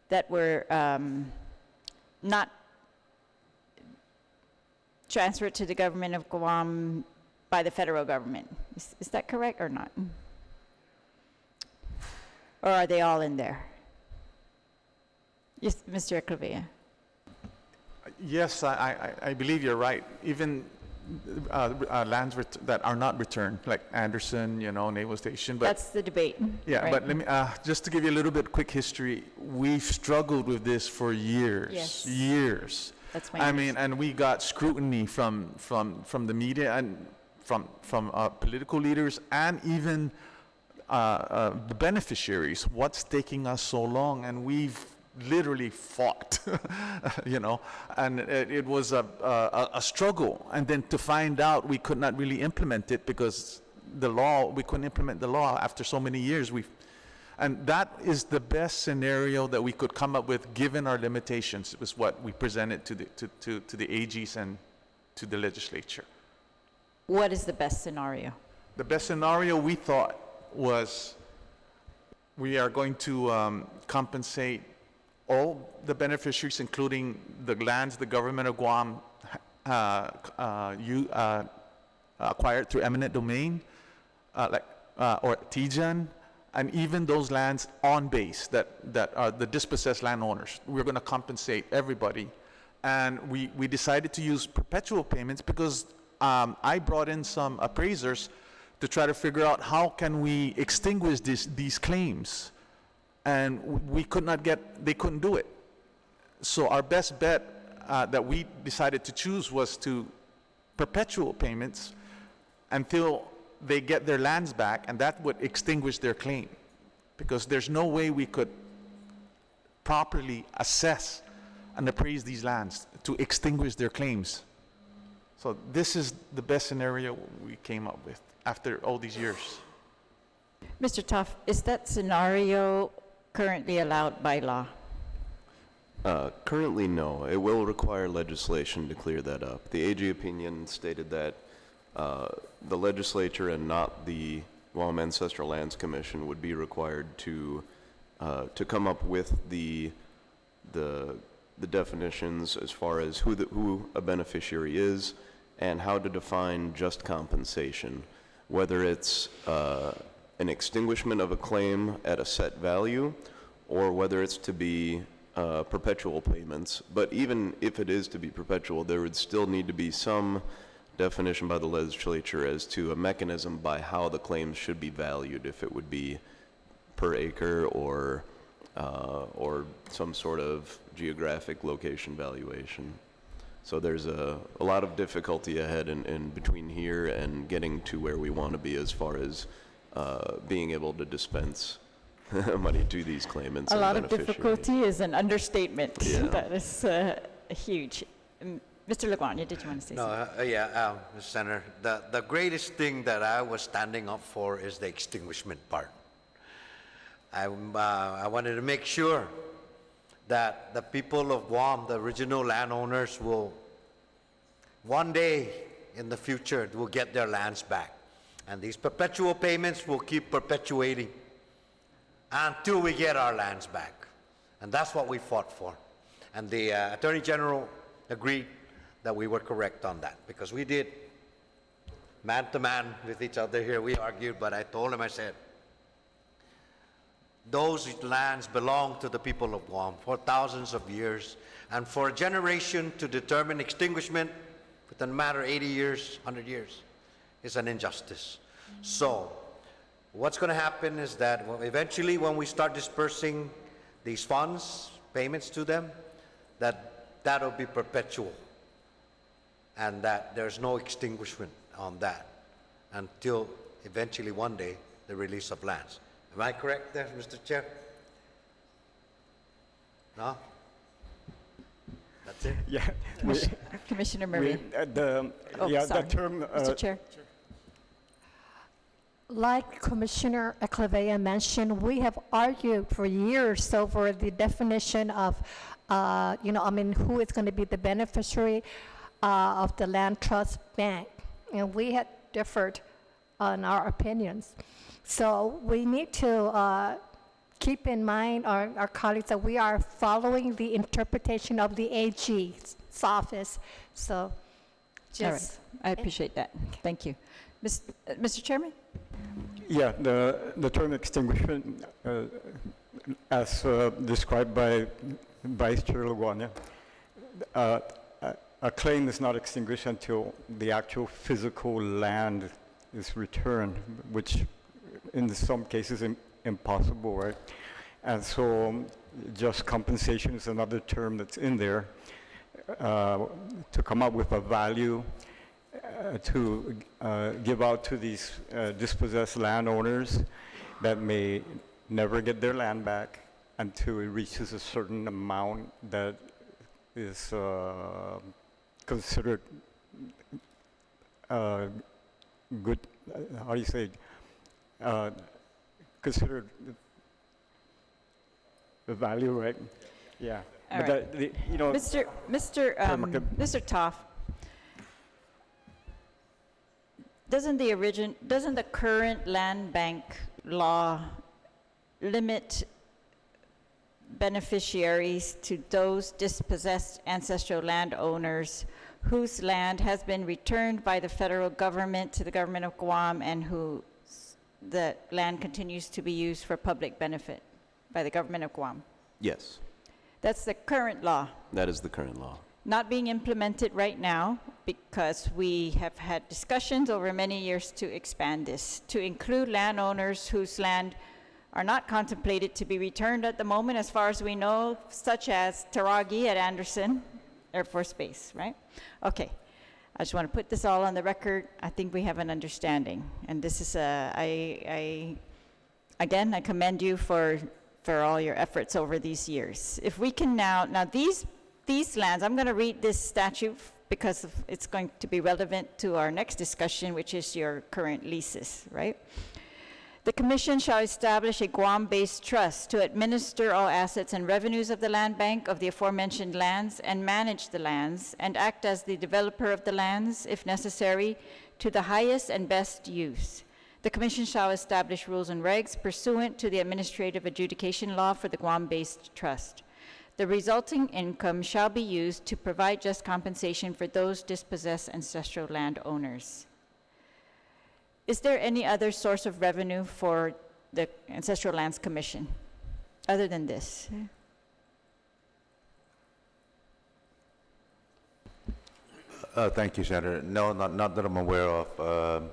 That were not transferred to the government of Guam by the federal government. Is that correct or not? Or are they all in there? Yes, Mr. Clavier. Yes, I believe you're right. Even lands that are not returned, like Anderson, Naval Station. But that's the debate. Yeah, right? but let me just to give you a little bit quick history. We've struggled with this for years. Yes. Years. That's my I mean, and we got scrutiny from the media and from political leaders and even the beneficiaries. What's taking us so long? And we've literally fought, and it was a struggle. And then to find out we could not really implement it because we couldn't implement the law after so many years. And that is the best scenario that we could come up with given our limitations. It was what we presented to the AGs and to the legislature. What is the best scenario? The best scenario we thought was we are going to compensate all the beneficiaries, including the lands the government of Guam acquired through eminent domain, or TGEN, and even those lands on base that are the dispossessed landowners. We're going to compensate everybody. And we decided to use perpetual payments because I brought in some appraisers to try to figure out how can we extinguish these claims. And they couldn't do it. So our best bet that we decided to choose was to perpetual payments until they get their lands back, and that would extinguish their claim. Because there's no way we could properly assess and appraise these lands to extinguish their claims. So this is the best scenario we came up with after all these years. Mr. Toff, is that scenario currently allowed by law? Currently, no. It will require legislation to clear that up. The AG opinion stated that the legislature and not the Guam Ancestral Lands Commission would be required to come up with the definitions as far as who a beneficiary is and how to define just compensation, whether it's an extinguishment of a claim at a set value or whether it's to be perpetual payments. But even if it is to be perpetual, there would still need to be some definition by the legislature as to a mechanism by how the claims should be valued, if it would be per acre or some sort of geographic location valuation. So there's a lot of difficulty ahead in between here and getting to where we want to be as far as being able to dispense money to these claimants. A and lot of beneficiaries. difficulty is an understatement. Yeah. That is huge. Mr. LaGuardia, did you want to say No, something? Mr. Senator, the greatest thing that I was standing up for is the extinguishment part. I wanted to make sure that the people of Guam, the original landowners, will one day in the future will get their lands back. And these perpetual payments will keep perpetuating until we get our lands back. And that's what we fought for. And the Attorney General agreed that we were correct on that, because we did man to man with each other here. We argued, but I told him, I said, those lands belong to the people of Guam for thousands of years, and for a generation to determine extinguishment within a matter of 80 years, 100 years, is an injustice. So what's going to happen is that eventually when we start dispersing these funds, payments to them, that'll be perpetual, and that there's no extinguishment on that until eventually one day the release of lands. Am I correct there, Mr. Chair? No? That's it? Yeah. Commissioner Murray. The sorry. term. Mr. Chair. Like Commissioner Eclevea mentioned, we have argued for years over the definition of, who is going to be the beneficiary of the land trust bank. And we had differed on our opinions. So we need to keep in mind, our colleagues, that we are following the interpretation of the AG's office. So All right. just, I appreciate that. Thank you. Mr. Chairman? Yeah, the term extinguishment, as described by Vice Chair Laguardia, a claim is not extinguished until the actual physical land is returned, which in some cases is impossible, right? And so just compensation is another term that's in there to come up with a value to give out to these dispossessed landowners that may never get their land back until it reaches a certain amount that is considered good, how do you say, considered the value, right? Yeah. All But right. Mr. Toff, doesn't the current land bank law limit beneficiaries to those dispossessed ancestral landowners whose land has been returned by the federal government to the government of Guam and who the land continues to be used for public benefit by the government of Guam? Yes, That's the current law. that is the current law. Not being implemented right now because we have had discussions over many years to expand this, to include landowners whose land are not contemplated to be returned at the moment, as far as we know, such as Terlaje at Anderson Air Force Base, right? Okay. I just want to put this all on the record. I think we have an understanding. And this is I commend you for all your efforts over these years. If we can now these lands, I'm going to read this statute because it's going to be relevant to our next discussion, which is your current leases, right? The Commission shall establish a Guam-based trust to administer all assets and revenues of the land bank of the aforementioned lands and manage the lands and act as the developer of the lands, if necessary, to the highest and best use. The Commission shall establish rules and regs pursuant to the administrative adjudication law for the Guam-based trust. The resulting income shall be used to provide just compensation for those dispossessed ancestral land owners. Is there any other source of revenue for the Ancestral Lands Commission other than this? Thank you, Senator. No, not that I'm aware of.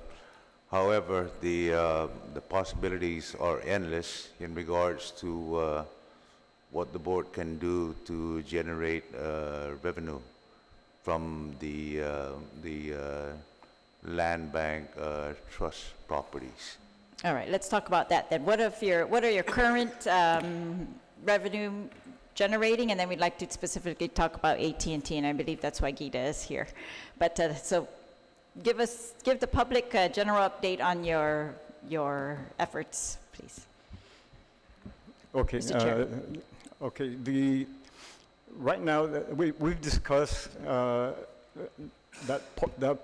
However, the possibilities are endless in regards to what the board can do to generate revenue from the land bank trust properties. All right, let's talk about that then. What are your current revenue generating, and then we'd like to specifically talk about AT&T, and I believe that's why Gita is here. But, so give the public a general update on your efforts, please. Okay. Mr. Chair. Okay. Right now, we've discussed that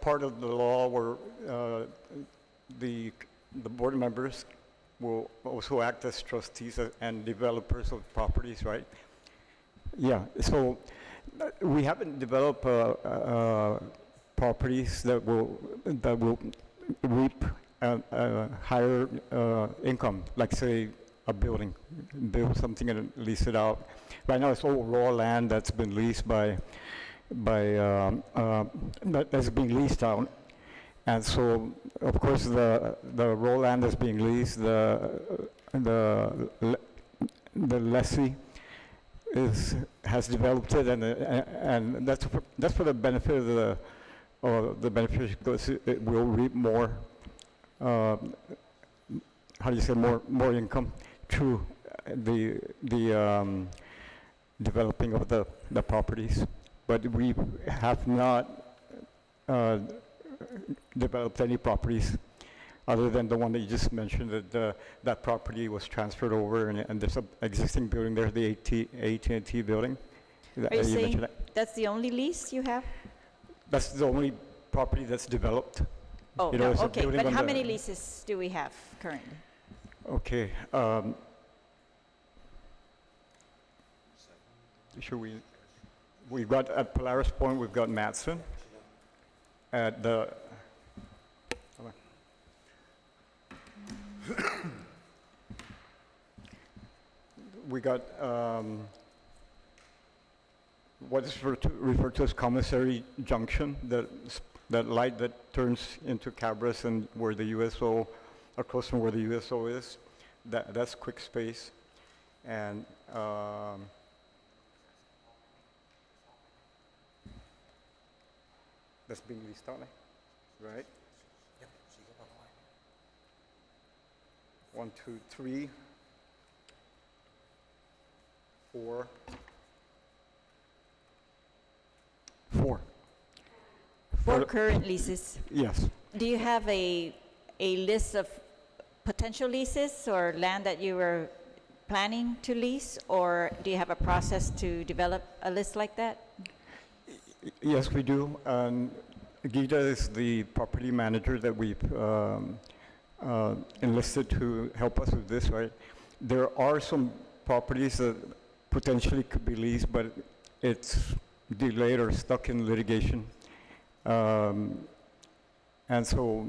part of the law where the board members will also act as trustees and developers of properties, right? Yeah. So we haven't developed properties that will reap a higher income, like say a building, build something and lease it out. Right now, it's all raw land that's been leased that's being leased out, and so of course the raw land that's being leased, the lessee has developed it, and that's for the benefit of the beneficiary, because it will reap more. How do you say, more income through the developing of the properties, but we have not developed any properties other than the one that you just mentioned, that that property was transferred over, and there's an existing building there, the AT&T building. Are you saying mentioned that. that's the only lease you have? That's the only property that's developed. Oh, You know, no, it's a okay, building but on how the- many leases do we have currently? Okay. Should we've got at Polaris Point, we've got Matson. At the, we got what is referred to as Commissary Junction, that light that turns into Cabras and where the USO, across from where the USO is. That's Quick Space. And that's being leased out, right? Yep. 1, 2, 3, 4. 4. Four current leases. Yes. Do you have a list of potential leases or land that you were planning to lease, or do you have a process to develop a list like that? Yes, we do. Gita is the property manager that we've enlisted to help us with this, right? There are some properties that potentially could be leased, but it's delayed or stuck in litigation. And so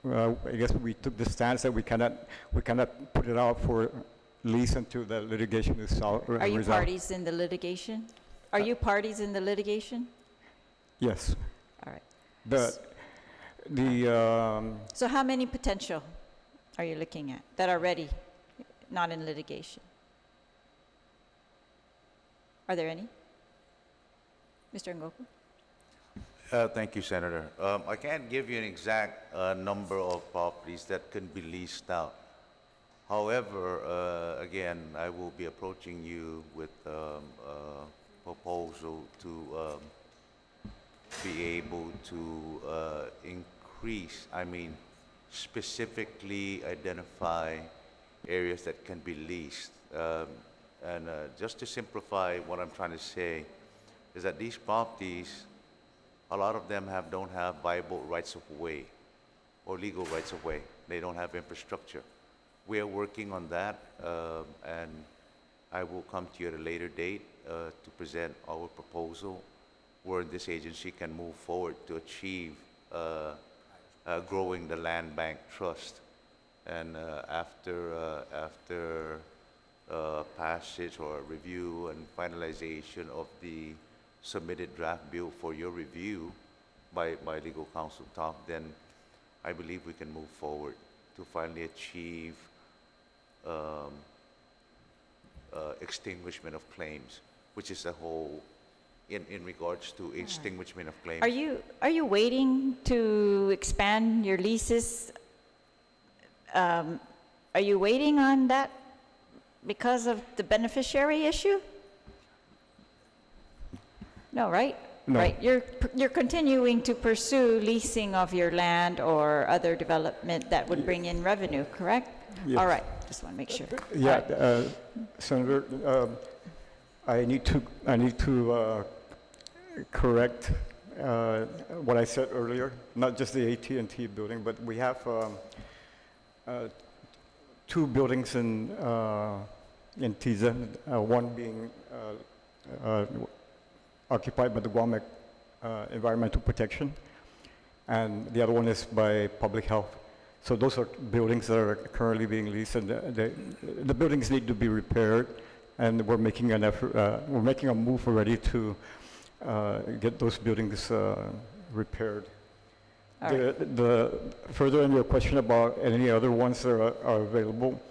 I guess we took the stance that we cannot put it out for lease until the litigation is resolved. Are you parties in the litigation? Are you parties in the litigation? Yes. All right. So how many potential are you looking at that are ready, not in litigation? Are there any? Mr. Ngoku? Thank you, Senator. I can't give you an exact number of properties that can be leased out. However, again, I will be approaching you with a proposal to be able to specifically identify areas that can be leased. And just to simplify what I'm trying to say is that these properties, a lot of them don't have viable rights of way or legal rights of way. They don't have infrastructure. We are working on that, and I will come to you at a later date to present our proposal where this agency can move forward to achieve growing the land bank trust. And after passage or review and finalization of the submitted draft bill for your review by legal counsel Tom, then I believe we can move forward to finally achieve extinguishment of claims, which is the whole in regards to extinguishment of claims. Are you waiting to expand your leases? Are you waiting on that because of the beneficiary issue? No, right? No. Right, you're continuing to pursue leasing of your land or other development that would bring in revenue, correct? Yes. All right, just want to make sure. Yeah, All right. Senator, I need to correct what I said earlier, not just the AT&T building, but we have two buildings in Tiza, one being occupied by the Guam Environmental Protection, and the other one is by Public Health. So those are buildings that are currently being leased, and the buildings need to be repaired, and we're making an effort, we're making a move already to get those buildings repaired. All right. The further in your question about any other ones that are available,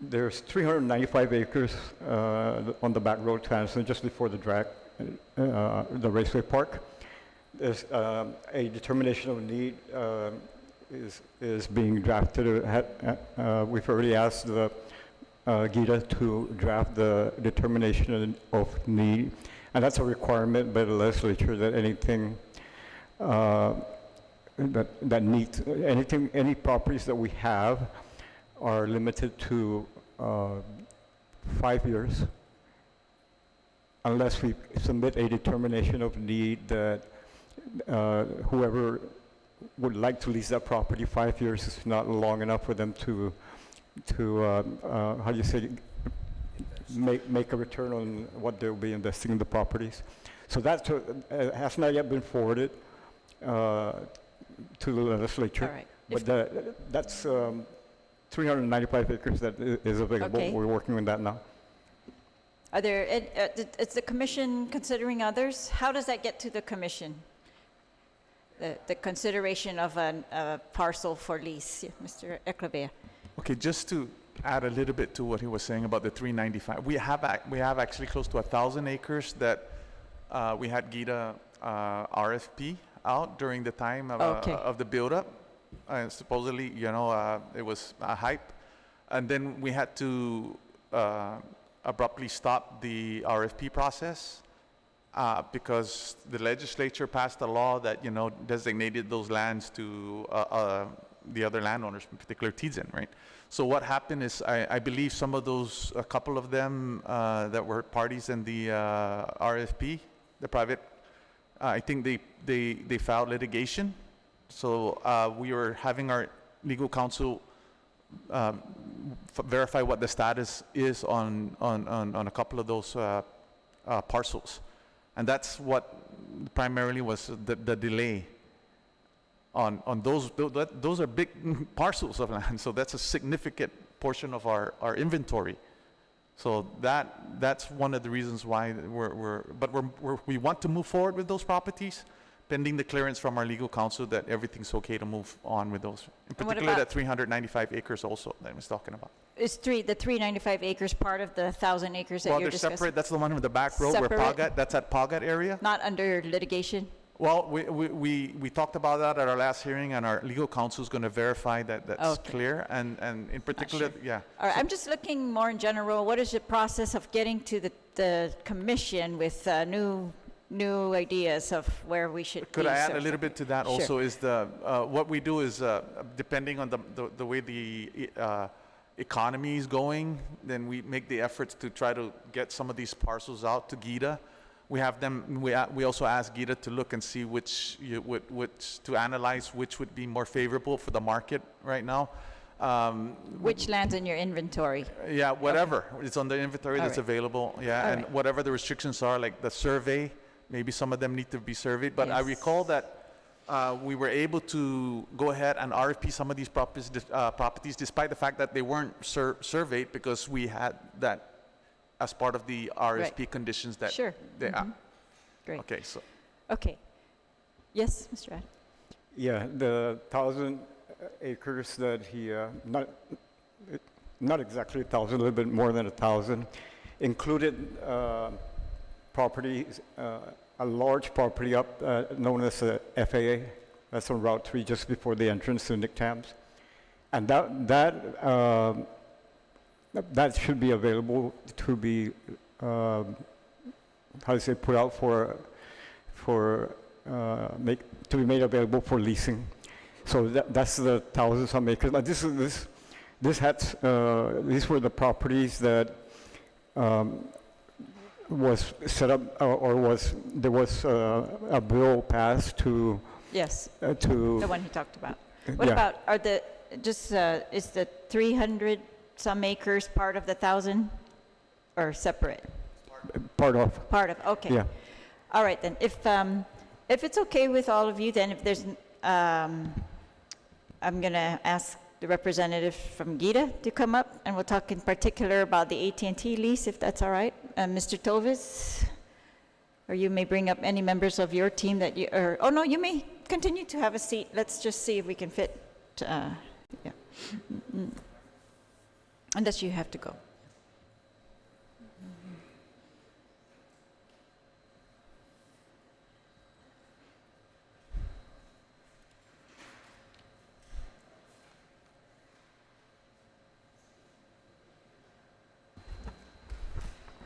there's 395 acres on the back road to Anderson, just before the drag, the raceway park. There's a determination of need is being drafted. We've already asked the GITA to draft the determination of need, and that's a requirement by the legislature that anything that needs any properties that we have are limited to 5 years, unless we submit a determination of need that whoever would like to lease that property, 5 years is not long enough for them to how do you say, make a return on what they'll be investing in the properties. So that has not yet been forwarded to the legislature. All right. But that's 395 acres that is available. Okay. We're working on that now. Are there, is the commission considering others? How does that get to the commission? The consideration of a parcel for lease, yeah, Mr. Eclavea. Okay, just to add a little bit to what he was saying about the 395, we have actually close to 1,000 acres that we had GITA RFP out during the time of the build-up. And supposedly, you know, it was a hype, and then we had to abruptly stop the RFP process because the legislature passed a law that, you know, designated those lands to the other landowners, in particular Tizen, right? So what happened is, I believe some of those, a couple of them that were parties in the RFP, the private, I think they filed litigation. So we were having our legal counsel verify what the status is on a couple of those parcels. And that's what primarily was the delay on those. Those are big parcels of land, so that's a significant portion of our inventory. So that's one of the reasons why we want to move forward with those properties, pending the clearance from our legal counsel that everything's okay to move on with those. In particular, that 395 acres also that I was talking about. Is the 395 acres part of the 1,000 acres that Well, you're they're discussing? separate. That's the one with the back road where Separate? Pagat, that's at Pagat area. Not under litigation? Well, we talked about that at our last hearing, and our legal counsel is going to verify that that's Okay. clear. And in particular, sure. yeah. All right, I'm just looking more in general, what is the process of getting to the commission with new ideas of where we should be? Could I add So- a little bit to that Sure. also? Is what we do is depending on the way the economy is going, then we make the efforts to try to get some of these parcels out to GITA. We have them. We also ask GITA to look and see which to analyze which would be more favorable for the market right now. Which lands in your inventory? Yeah, whatever it's on the inventory All that's right. available. Yeah, All and right. whatever the restrictions are, like the survey, maybe some of them need to be surveyed. But I Yes. recall that we were able to go ahead and RFP some of these properties despite the fact that they weren't surveyed, because we had that as part of the RFP conditions that Sure. they Great. Okay, so Okay. Yes, Mr. Ad? Yeah, the 1,000 acres that he, not exactly 1,000, a little bit more than 1,000, included properties, a large property up known as FAA. That's on Route 3, just before the entrance to Nick Tams. And that should be available to be, put out to be made available for leasing. So that's the 1,000 some acres. But these were the properties that was set up, there was a bill passed to Yes, to the one he talked about. What yeah. about, is the 300 some acres part of the 1,000 or separate? part of. Part of, okay. Yeah. All right, then, if it's okay with all of you, then if there's, I'm going to ask the representative from GITA to come up, and we'll talk in particular about the AT&T lease, if that's all right. Mr. Tovis, or you may bring up any members of your team that you, or, oh no, you may continue to have a seat. Let's just see if we can fit, yeah. Unless you have to go.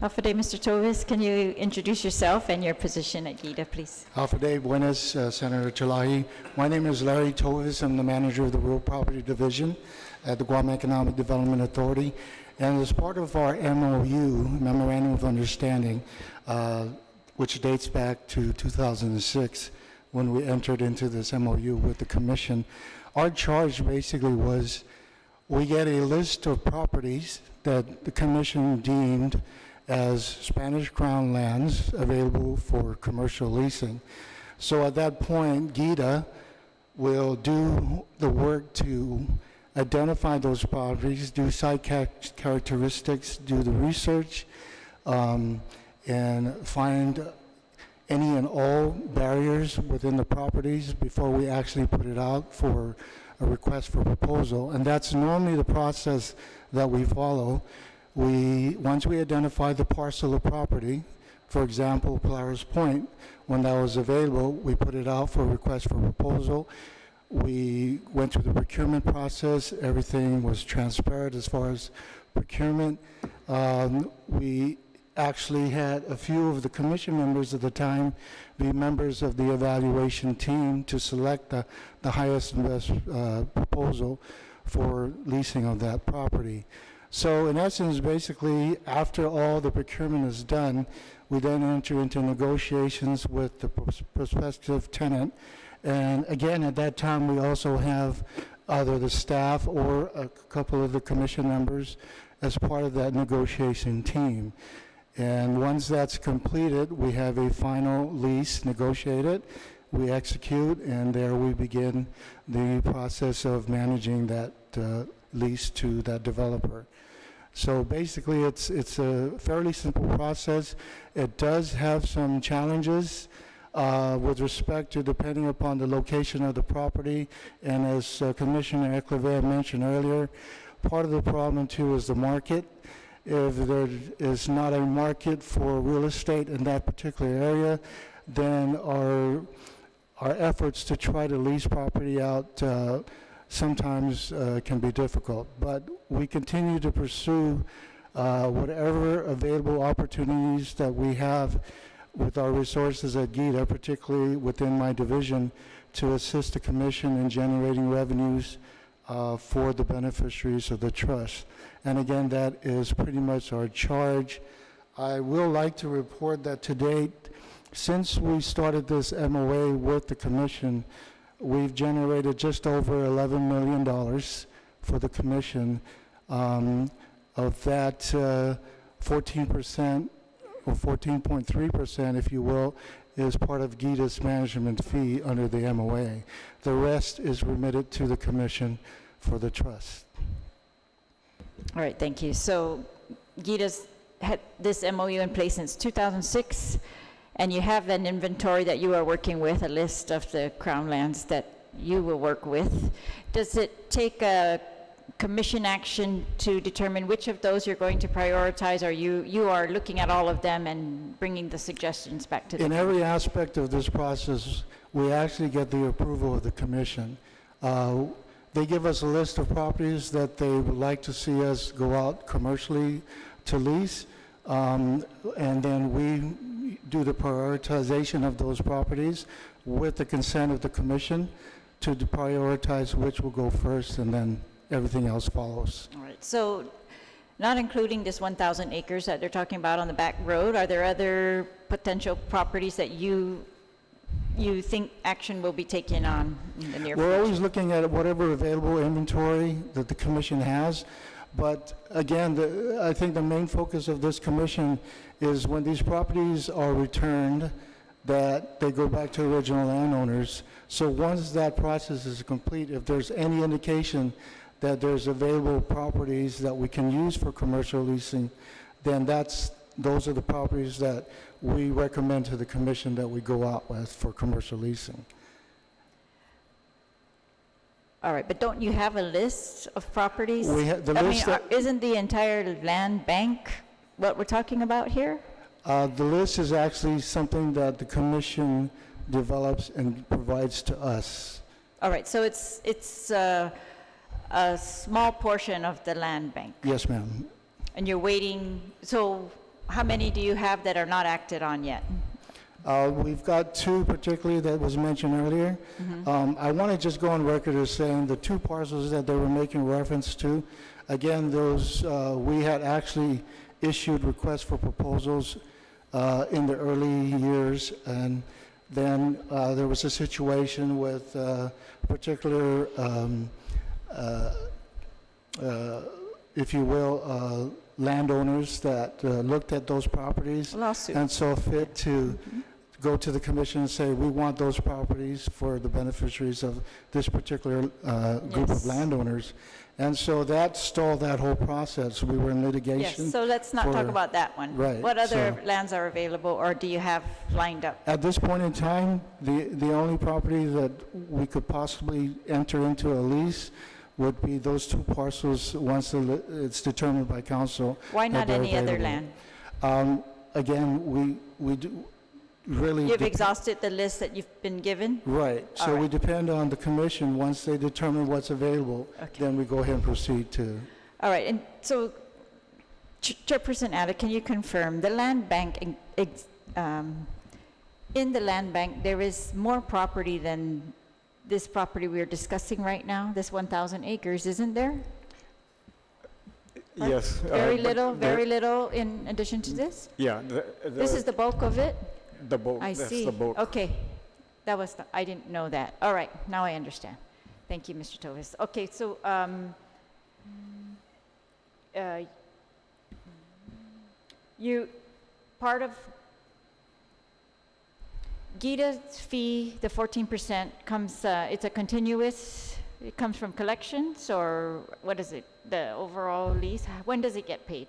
Alpha Day, Mr. Tovis, can you introduce yourself and your position at GITA, please? Alpha Day, buenas, Senator Terlaje. My name is Larry Tovis. I'm the manager of the Real Property Division at the Guam Economic Development Authority. And as part of our MOU, Memorandum of Understanding, which dates back to 2006, when we entered into this MOU with the Commission, our charge basically was we get a list of properties that the Commission deemed as Spanish Crown lands available for commercial leasing. So at that point, GITA will do the work to identify those properties, do site characteristics, do the research, and find any and all barriers within the properties before we actually put it out for a request for proposal. And that's normally the process that we follow. Once we identify the parcel of property, for example, Polaris Point, when that was available, we put it out for a request for proposal. We went through the procurement process. Everything was transparent as far as procurement. We actually had a few of the commission members at the time be members of the evaluation team to select the highest and best proposal for leasing of that property. So in essence, basically, after all the procurement is done, we then enter into negotiations with the prospective tenant. And again, at that time, we also have either the staff or a couple of the commission members as part of that negotiation team. And once that's completed, we have a final lease negotiated, we execute, and there we begin the process of managing that lease to that developer. So basically, it's a fairly simple process. It does have some challenges with respect to depending upon the location of the property. And as Commissioner Clarified mentioned earlier, part of the problem too is the market. If there is not a market for real estate in that particular area, then our efforts to try to lease property out sometimes can be difficult. But we continue to pursue whatever available opportunities that we have with our resources at GITA, particularly within my division, to assist the Commission in generating revenues for the beneficiaries of the trust. And again, that is pretty much our charge. I will like to report that to date, since we started this MOA with the Commission, we've generated just over $11 million for the Commission. Of that, 14% or 14.3%, if you will, is part of GITA's management fee under the MOA. The rest is remitted to the Commission for the trust. All right, thank you. So GITA's had this MOU in place since 2006, and you have an inventory that you are working with, a list of the Crown lands that you will work with. Does it take a Commission action to determine which of those you're going to prioritize, or you are looking at all of them and bringing the suggestions back to the In every aspect of this process, we actually get the approval of the Commission. They give us a list of properties that they would like to see us go out commercially to lease, and then we do the prioritization of those properties with the consent of the commission to prioritize which will go first, and then everything else follows. All right, so not including this 1,000 acres that they're talking about on the back road, are there other potential properties that you think action will be taken on in the near future? We're always looking at whatever available inventory that the commission has, but again, I think the main focus of this commission is when these properties are returned, that they go back to original landowners. So once that process is complete, if there's any indication that there's available properties that we can use for commercial leasing, then those are the properties that we recommend to the commission that we go out with for commercial leasing. All right, but don't you have a list of properties? We have the I list mean, that- isn't the entire land bank what we're talking about here? The list is actually something that the commission develops and provides to us. All right, so it's a small portion of the land bank, Yes, ma'am. and you're waiting, so how many do you have that are not acted on yet? We've got two particularly that was mentioned earlier. I want to just go on record as saying the two parcels that they were making reference to, again, those, we had actually issued requests for proposals in the early years, and then there was a situation with particular, if you will, landowners that looked at those properties Lawsuit. and saw fit to go to the commission and say, we want those properties for the beneficiaries of this particular group of Yes. landowners. And so that stalled that whole process. We were in litigation. Yes, so let's not talk for- about that one. Right, What other so- lands are available, or do you have lined up? At this point in time, the only property that we could possibly enter into a lease would be those two parcels once it's determined by council. Why that not they're any other available. land? Again, we do really. You've dep- exhausted the list that you've been given? Right, All so we right. depend on the commission. Once they determine what's available, Okay. then we go ahead and proceed to. All right, and so Chairperson Ada, can you confirm, the land bank, in the land bank, there is more property than this property we're discussing right now, this 1,000 acres, isn't there? Right. Yes. Very but little, there- very little in addition to this? Yeah. This is the bulk of it? the boat. I That's see. the boat. Okay. I didn't know that. All right, now I understand. Thank you, Mr. Tovis. Okay, so, part of Gita's fee, the 14% comes, it's a continuous, it comes from collections, or what is it, the overall lease? When does it get paid?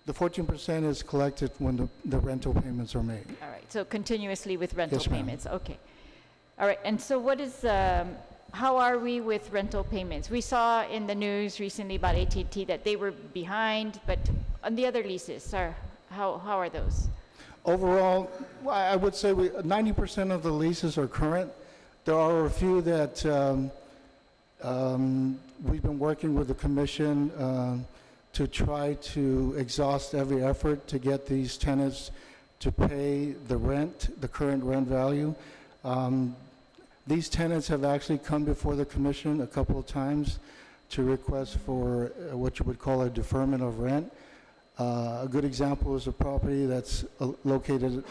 The 14% is collected when the rental payments are made. All right, so continuously with rental Yes, ma'am. payments, okay. All right, and so what is, how are we with rental payments? We saw in the news recently about AT&T that they were behind, but on the other leases, how are those? Overall, I would say 90% of the leases are current. There are a few that we've been working with the commission to try to exhaust every effort to get these tenants to pay the rent, the current rent value. These tenants have actually come before the commission a couple of times to request for what you would call a deferment of rent. A good example is a property that's located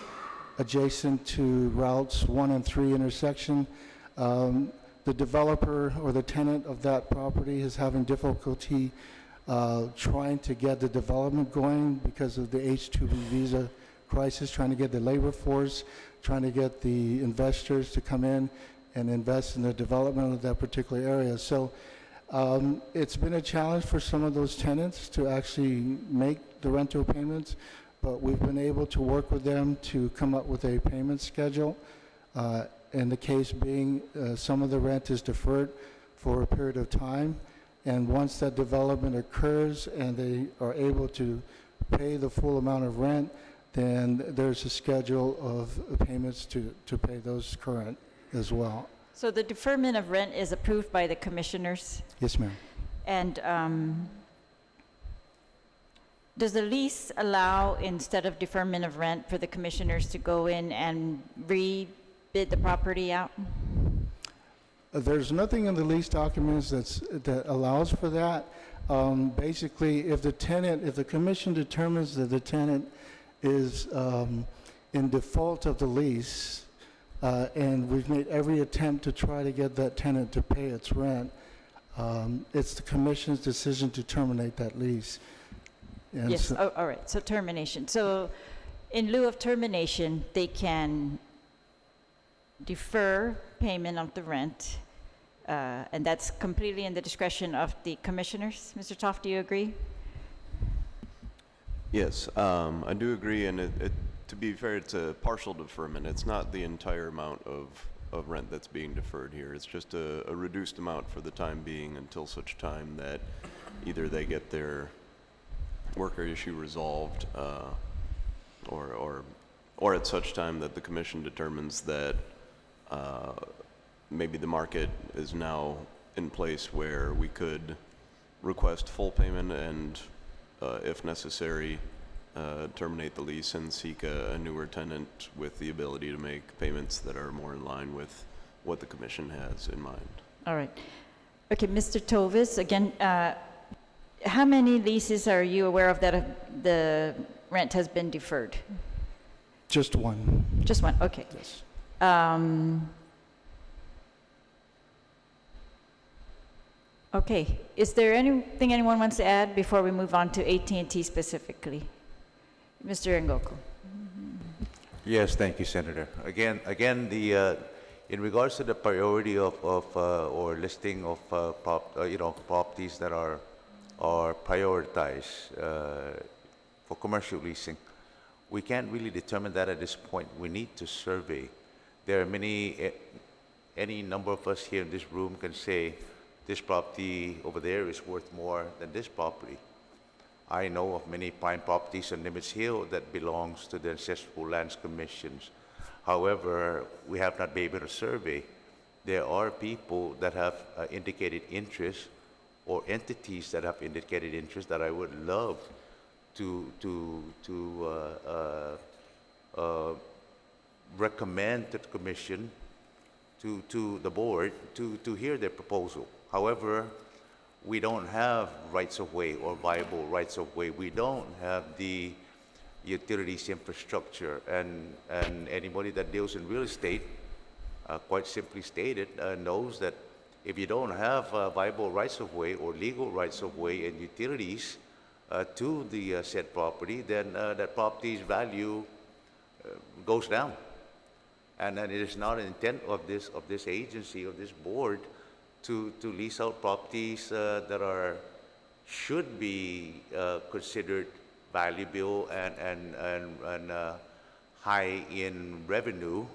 adjacent to routes 1 and 3 intersection. The developer or the tenant of that property is having difficulty trying to get the development going because of the H-2B visa crisis, trying to get the labor force, trying to get the investors to come in and invest in the development of that particular area. So it's been a challenge for some of those tenants to actually make the rental payments, but we've been able to work with them to come up with a payment schedule. In the case being, some of the rent is deferred for a period of time, and once that development occurs and they are able to pay the full amount of rent, then there's a schedule of payments to pay those current as well. So the deferment of rent is approved by the commissioners, Yes, ma'am. and does the lease allow, instead of deferment of rent, for the commissioners to go in and rebid the property out? There's nothing in the lease documents that allows for that. Basically, if the commission determines that the tenant is in default of the lease, and we've made every attempt to try to get that tenant to pay its rent, it's the commission's decision to terminate that lease. And Yes, so- all right, so termination. So in lieu of termination, they can defer payment of the rent, and that's completely in the discretion of the commissioners. Mr. Toft, do you agree? Yes, I do agree, and to be fair, it's a partial deferment. It's not the entire amount of rent that's being deferred here. It's just a reduced amount for the time being until such time that either they get their worker issue resolved, or at such time that the commission determines that maybe the market is now in place where we could request full payment and, if necessary, terminate the lease and seek a newer tenant with the ability to make payments that are more in line with what the commission has in mind. All right. Okay, Mr. Tovis, again, how many leases are you aware of that the rent has been deferred? Just one. Just one, okay. Yes. Okay, is there anything anyone wants to add before we move on to AT&T specifically? Mr. Ngoku. Yes, thank you, Senator. Again, in regards to the priority of or listing of properties that are prioritized for commercial leasing, we can't really determine that at this point. We need to survey. There are any number of us here in this room can say this property over there is worth more than this property. I know of many prime properties on Nimitz Hill that belongs to the Ancestral Lands Commissions. However, we have not been able to survey. There are people that have indicated interest, or entities that have indicated interest, that I would love to recommend to the commission, to the board, to hear their proposal. However, we don't have rights of way or viable rights of way. We don't have the utilities infrastructure, and anybody that deals in real estate, quite simply stated, knows that if you don't have viable rights of way or legal rights of way and utilities to the said property, then that property's value goes down. And it is not an intent of this agency, of this board, to lease out properties that should be considered valuable and high in revenue.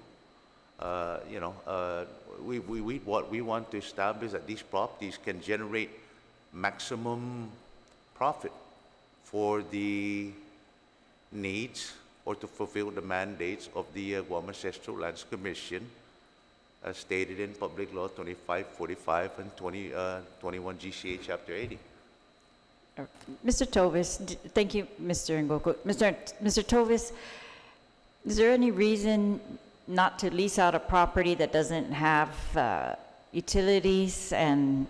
What we want to establish that these properties can generate maximum profit for the needs or to fulfill the mandates of the Guam Ancestral Lands Commission, as stated in Public Law 2545 and 21 GCA Chapter 80. Mr. Tovis, thank you, Mr. Ngoku. Mr. Tovis, is there any reason not to lease out a property that doesn't have utilities and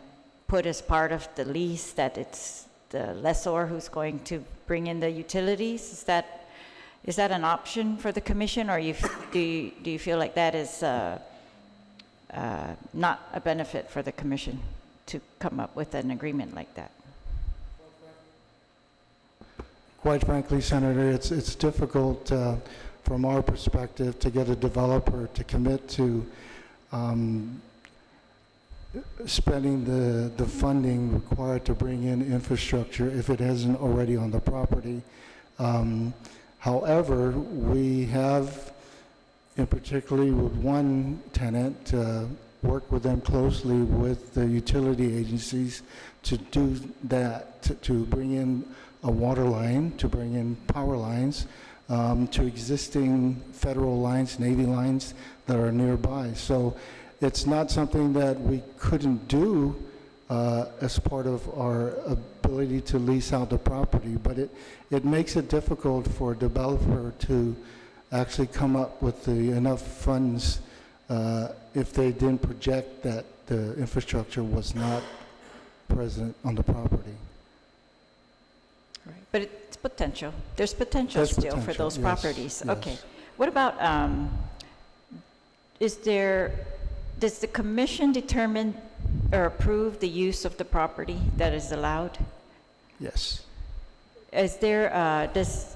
put as part of the lease that it's the lessor who's going to bring in the utilities? Is that an option for the commission, or do you feel like that is not a benefit for the commission to come up with an agreement like that? Quite frankly, Senator, it's difficult from our perspective to get a developer to commit to spending the funding required to bring in infrastructure if it isn't already on the property. However, we have, in particularly with one tenant, work with them closely with the utility agencies to do that, to bring in a water line, to bring in power lines, to existing federal lines, Navy lines that are nearby. So it's not something that we couldn't do as part of our ability to lease out the property, but it makes it difficult for a developer to actually come up with enough funds if they didn't project that the infrastructure was not present on the property. Right. But it's potential. There's potential There's still for potential, those yes, properties. yes. Okay. What about, does the commission determine or approve the use of the property that is allowed? Yes. Is there, is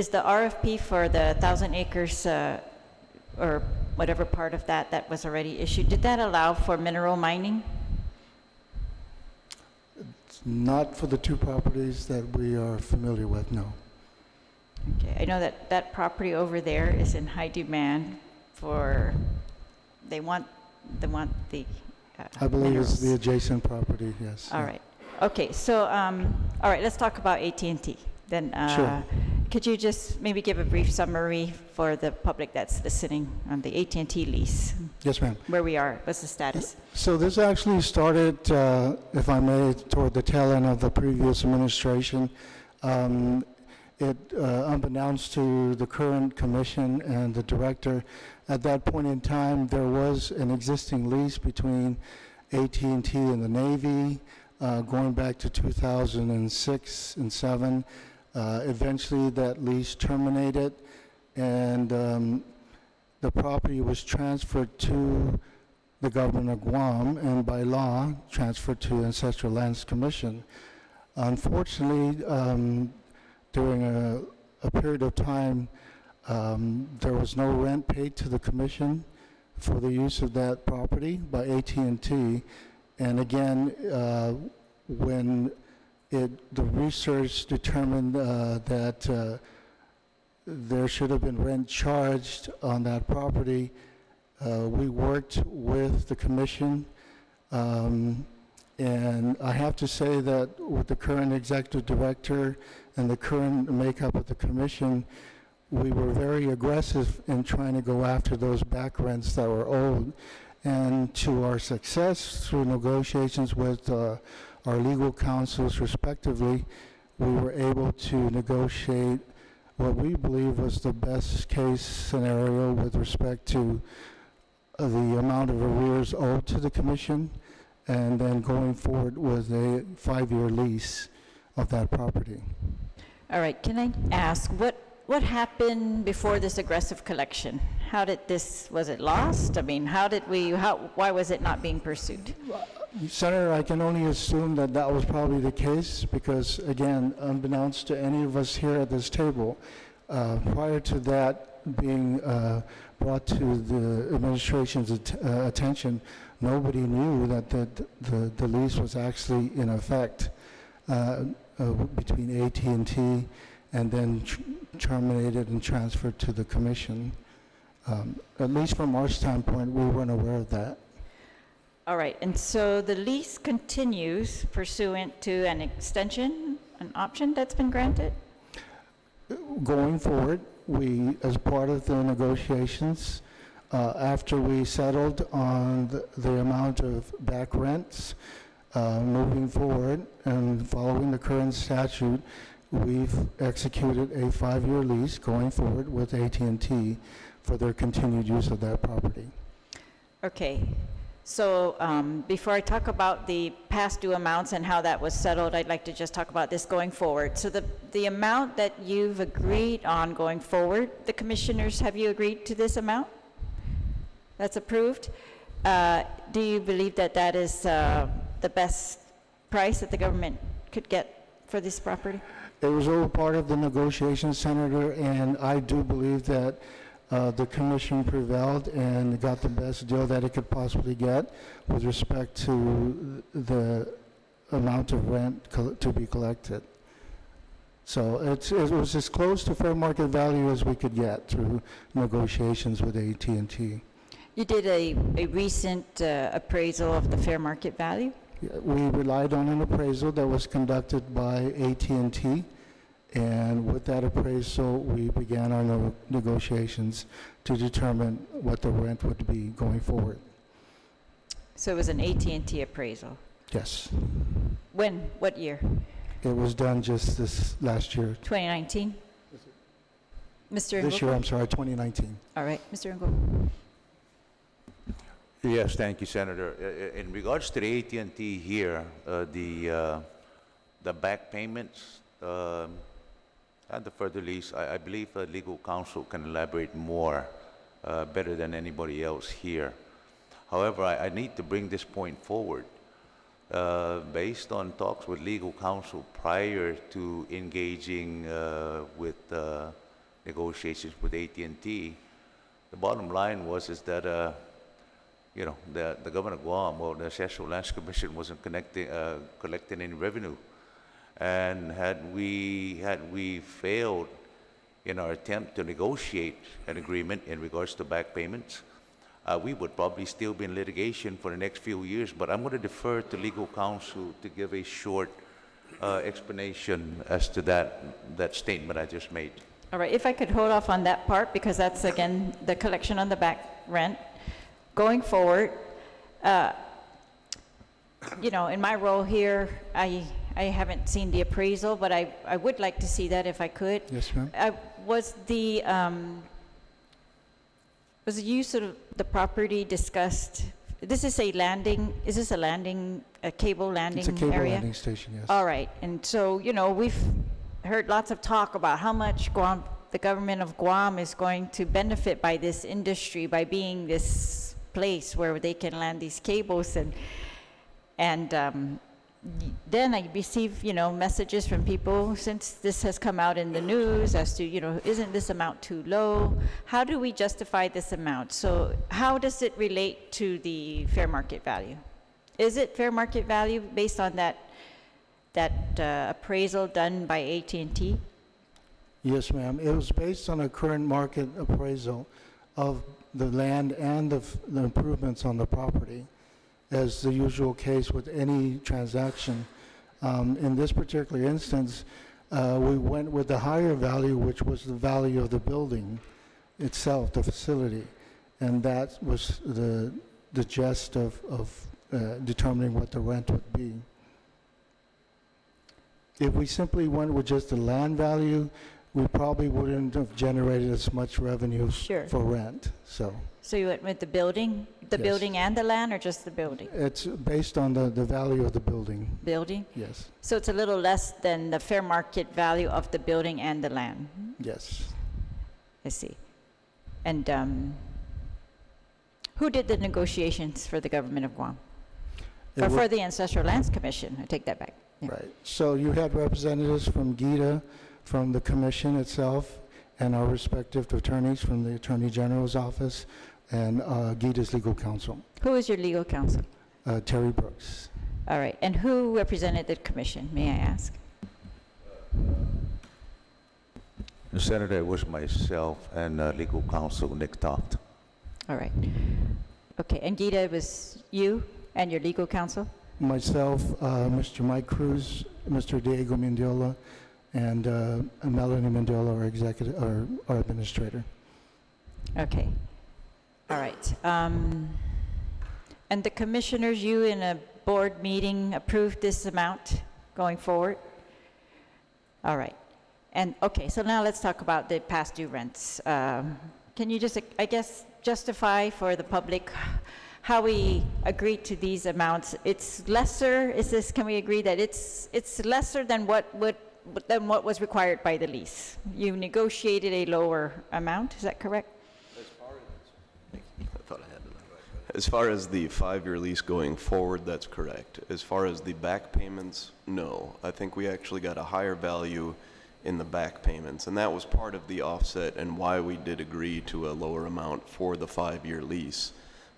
the RFP for the 1,000 acres or whatever part of that was already issued, did that allow for mineral mining? Not for the two properties that we are familiar with, no. Okay, I know that property over there is in high demand for, they want the I believe it's the minerals. adjacent property, yes. All right. Okay, so, all right, let's talk about AT&T. Then, Sure. could you just maybe give a brief summary for the public that's listening on the AT&T lease? Yes, ma'am. Where we are, what's the status? So this actually started, if I may, toward the tail end of the previous administration. Unbeknownst to the current commission and the director, at that point in time, there was an existing lease between AT&T and the Navy, going back to 2006 and 7. Eventually, that lease terminated, and the property was transferred to the government of Guam, and by law, transferred to Ancestral Lands Commission. Unfortunately, during a period of time, there was no rent paid to the commission for the use of that property by AT&T. And again, when the research determined that there should have been rent charged on that property, we worked with the commission, and I have to say that with the current executive director and the current makeup of the commission, we were very aggressive in trying to go after those back rents that were owed. And to our success through negotiations with our legal counsels respectively, we were able to negotiate what we believe was the best case scenario with respect to the amount of arrears owed to the commission, and then going forward with a 5-year lease of that property. All right, can I ask, what happened before this aggressive collection? How did this, was it lost? I mean, why was it not being pursued? Senator, I can only assume that that was probably the case because, again, unbeknownst to any of us here at this table, prior to that being brought to the administration's attention, nobody knew that the lease was actually in effect between AT&T and then terminated and transferred to the commission. At least from our standpoint, we weren't aware of that. All right, and so the lease continues pursuant to an extension, an option that's been granted? Going forward, we, as part of the negotiations, after we settled on the amount of back rents, moving forward and following the current statute, we've executed a 5-year lease going forward with AT&T for their continued use of that property. Okay, so before I talk about the past due amounts and how that was settled, I'd like to just talk about this going forward. So the amount that you've agreed on going forward, the commissioners, have you agreed to this amount? That's approved? Do you believe that that is the best price that the government could get for this property? It was all part of the negotiation, Senator, and I do believe that the commission prevailed and got the best deal that it could possibly get with respect to the amount of rent to be collected. So it was as close to fair market value as we could get through negotiations with AT&T. You did a recent appraisal of the fair market value? We relied on an appraisal that was conducted by AT&T, and with that appraisal, we began our negotiations to determine what the rent would be going forward. So it was an AT&T appraisal. Yes. When? What year? It was done just this last year. 2019? Mr. This year, Ngoko? I'm sorry, 2019. All right, Mr. Ngoko. Yes, thank you, Senator. In regards to the AT&T here, the back payments and the further lease, I believe legal counsel can elaborate more, better than anybody else here. However, I need to bring this point forward. Based on talks with legal counsel prior to engaging with negotiations with AT&T, the bottom line is that you know, the governor of Guam, or the Ancestral Lands Commission, wasn't collecting any revenue. And had we failed in our attempt to negotiate an agreement in regards to back payments, we would probably still be in litigation for the next few years. But I'm going to defer to legal counsel to give a short explanation as to that statement I just made. All right, if I could hold off on that part, because that's, again, the collection on the back rent. Going forward, you know, in my role here, I haven't seen the appraisal, but I would like to see that if I could. Yes, ma'am. Was the use of the property discussed? This is a landing, is this a landing, a cable landing area? It's a cable landing station, yes. All right, and so, you know, we've heard lots of talk about how much Guam, the government of Guam is going to benefit by this industry, by being this place where they can land these cables, and then I receive, you know, messages from people since this has come out in the news as to, you know, isn't this amount too low? How do we justify this amount? So how does it relate to the fair market value? Is it fair market value based on that appraisal done by AT&T? Yes, ma'am. It was based on a current market appraisal of the land and the improvements on the property, as the usual case with any transaction. In this particular instance, we went with the higher value, which was the value of the building itself, the facility, and that was the gist of determining what the rent would be. If we simply went with just the land value, we probably wouldn't have generated as much revenue Sure. for rent, so. So you went with the building Yes. and the land, or just the building? It's based on the value of the building, Building? yes, So it's a little less than the fair market value of the building and the land? yes. I see. And who did the negotiations for the government of Guam? It Or wa- for the Ancestral Lands Commission? I take that back. Yeah. Right, so you had representatives from GITA, from the commission itself, and our respective attorneys from the Attorney General's office, and GITA's legal counsel, Who is your legal counsel? Terry Brooks. All right. And who represented the commission, may I ask? Senator, it was myself and legal counsel Nick Toft. All right. Okay. And Gita, it was you and your legal counsel? Myself, Mr. Mike Cruz, Mr. Diego Mendiola, and Melanie Mendiola, our executive, our administrator. Okay. All right. And the commissioners, you in a board meeting approved this amount going forward? All right. And, okay, so now let's talk about the past due rents. Can you just, I guess, justify for the public how we agreed to these amounts? It's lesser, can we agree that it's lesser than what was required by the lease? You negotiated a lower amount, is that correct? As far as the 5-year lease going forward, that's correct. As far as the back payments, no. I think we actually got a higher value in the back payments, and that was part of the offset and why we did agree to a lower amount for the 5-year lease,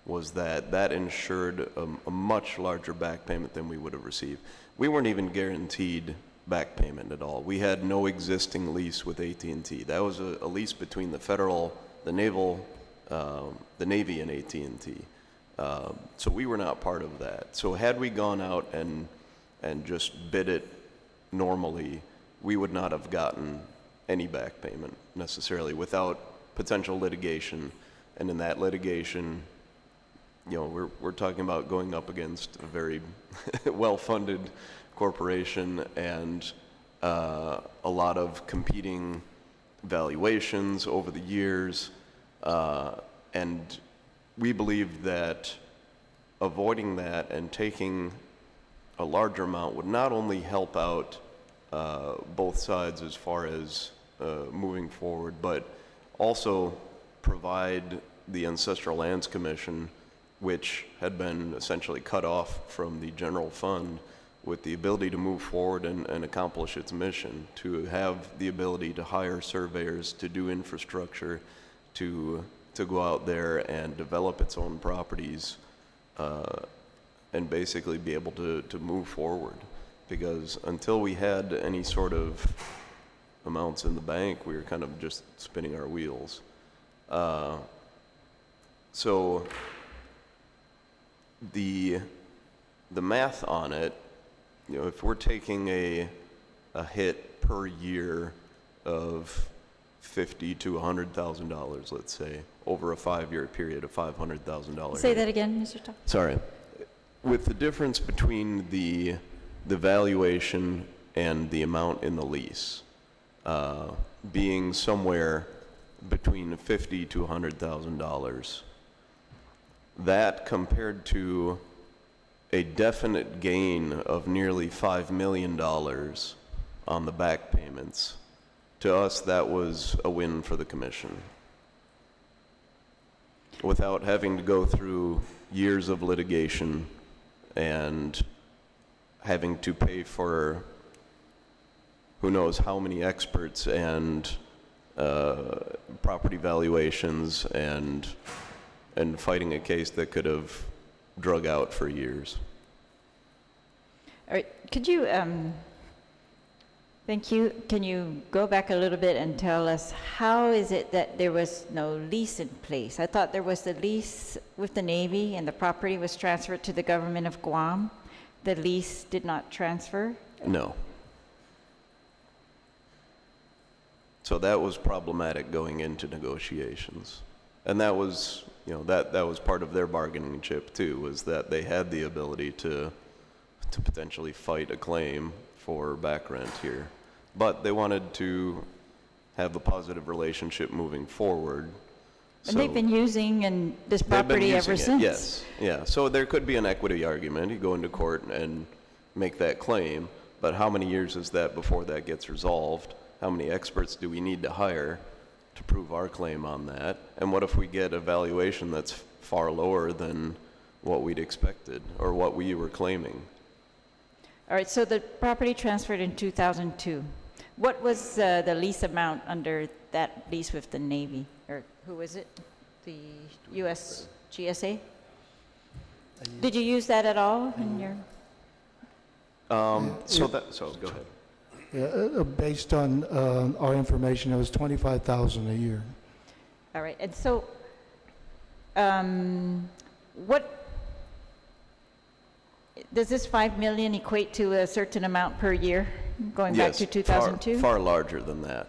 was that ensured a much larger back payment than we would have received. We weren't even guaranteed back payment at all. We had no existing lease with AT&T. That was a lease between the federal, the naval, the Navy and AT&T. So we were not part of that. So had we gone out and just bid it normally, we would not have gotten any back payment necessarily without potential litigation. And in that litigation, you know, we're talking about going up against a very well-funded corporation and a lot of competing valuations over the years, and we believe that avoiding that and taking a larger amount would not only help out both sides as far as moving forward, but also provide the Ancestral Lands Commission, which had been essentially cut off from the general fund, with the ability to move forward and accomplish its mission, to have the ability to hire surveyors, to do infrastructure, to go out there and develop its own properties, and basically be able to move forward. Because until we had any sort of amounts in the bank, we were kind of just spinning our wheels. So the math on it, you know, if we're taking a hit per year of $50,000 to $100,000, let's say, over a 5-year period of $500,000. Say that again, Mr. Tobi. Sorry. With the difference between the valuation and the amount in the lease being somewhere between $50,000 to $100,000, that compared to a definite gain of nearly $5 million on the back payments, to us that was a win for the commission. Without having to go through years of litigation and having to pay for who knows how many experts and property valuations and fighting a case that could have drug out for years. All right, could you, thank you. Can you go back a little bit and tell us how is it that there was no lease in place? I thought there was the lease with the Navy and the property was transferred to the government of Guam. The lease did not transfer? No. So that was problematic going into negotiations. And that was, you know, that was part of their bargaining chip too, was that they had the ability to potentially fight a claim for back rent here. But they wanted to have a positive relationship moving forward. And they've been using this property ever since? Yes, yeah. So there could be an equity argument. You go into court and make that claim, but how many years is that before that gets resolved? How many experts do we need to hire to prove our claim on that? And what if we get a valuation that's far lower than what we'd expected or what we were claiming? All right, so the property transferred in 2002. What was the lease amount under that lease with the Navy? Or who was it? The U.S. GSA? Did you use that at all in your? So go ahead. Yeah, based on our information, it was $25,000 a year. All right, and so what does this $5 million equate to a certain amount per year going back to 2002? Far larger than that.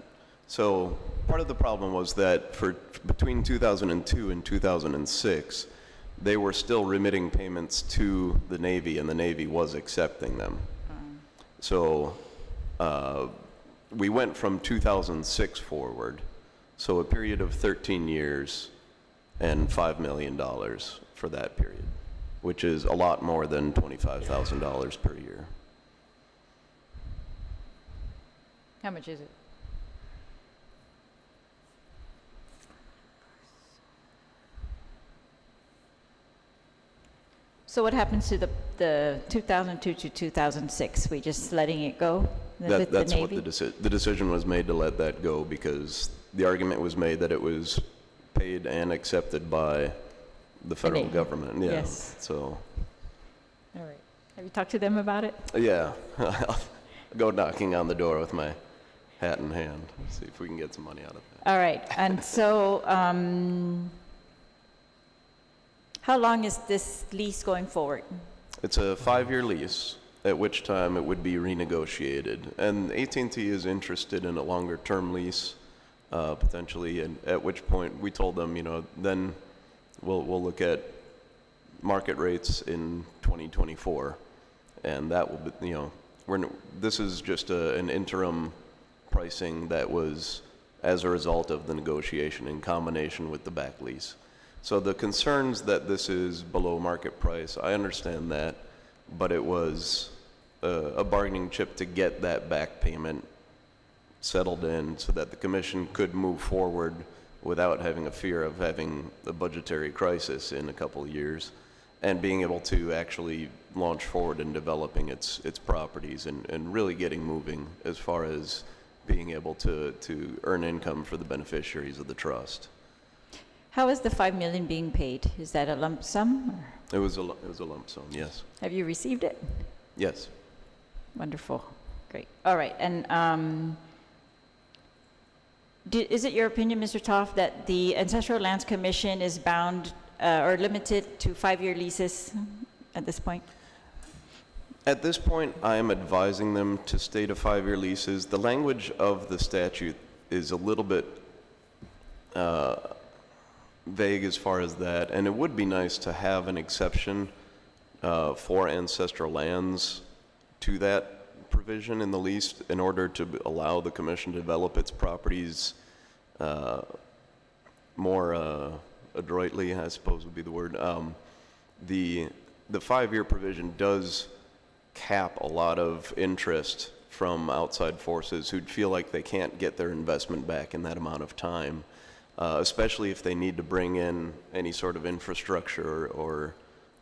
So part of the problem was that for between 2002 and 2006, they were still remitting payments to the Navy, and the Navy was accepting them. So we went from 2006 forward, so a period of 13 years and $5 million for that period, which is a lot more than $25,000 per year. How much is it? So what happens to the 2002 to 2006? We just letting it go with the That's Navy? what the decision was made, to let that go, because the argument was made that it was paid and accepted by the federal Navy. government. Yeah. Yes. So. All right. Have you talked to them about it? Yeah. I'll go knocking on the door with my hat in hand, see if we can get some money out of that. All right. And so how long is this lease going forward? It's a 5-year lease, at which time it would be renegotiated. And AT&T is interested in a longer-term lease, potentially, and at which point we told them, you know, then we'll look at market rates in 2024. And that will be, you know, this is just an interim pricing that was as a result of the negotiation in combination with the back lease. So the concerns that this is below market price, I understand that, but it was a bargaining chip to get that back payment settled in so that the commission could move forward without having a fear of having a budgetary crisis in a couple of years, and being able to actually launch forward in developing its properties and really getting moving as far as being able to earn income for the beneficiaries of the trust. How is the $5 million being paid? Is that a lump sum? Or It was a lump sum, yes. have you received it? Yes. Wonderful. Great. All right. And is it your opinion, Mr. Toff, that the Ancestral Lands Commission is bound or limited to 5-year leases at this point? At this point, I am advising them to stay to 5-year leases. The language of the statute is a little bit vague as far as that, and it would be nice to have an exception for ancestral lands to that provision in the lease in order to allow the commission to develop its properties more adroitly, I suppose would be the word. The 5-year provision does cap a lot of interest from outside forces who'd feel like they can't get their investment back in that amount of time, especially if they need to bring in any sort of infrastructure or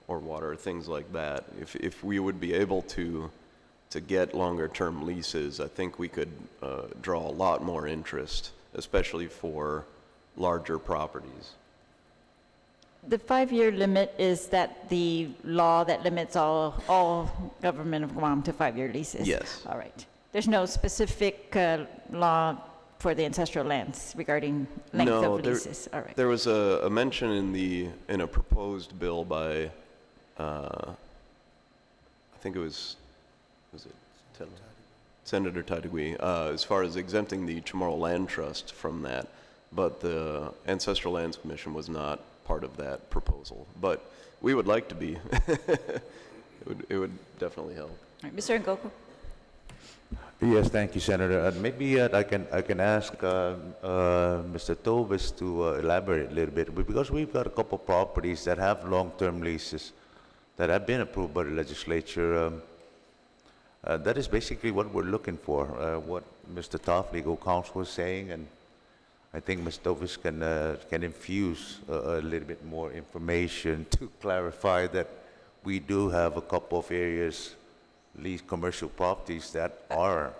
water, things like that. If we would be able to get longer term leases, I think we could draw a lot more interest, especially for larger properties. The 5-year limit, is that the law that limits all government of Guam to 5-year leases? Yes. All right. There's no specific law for the ancestral lands regarding length of leases? All right. There was a mention in a proposed bill by, I think it was it Senator Taidagui, as far as exempting the Chamorro Land Trust from that, but the Ancestral Lands Commission was not part of that proposal. But we would like to be. It would definitely help. All right. Mr. Ngoku? Yes, thank you, Senator. Maybe I can ask Mr. Tovis to elaborate a little bit, because we've got a couple properties that have long-term leases that have been approved by the legislature. That is basically what we're looking for, what Mr. Toff, legal counsel, was saying, and I think Ms. Tovis can infuse a little bit more information to clarify that we do have a couple of areas, lease commercial properties that are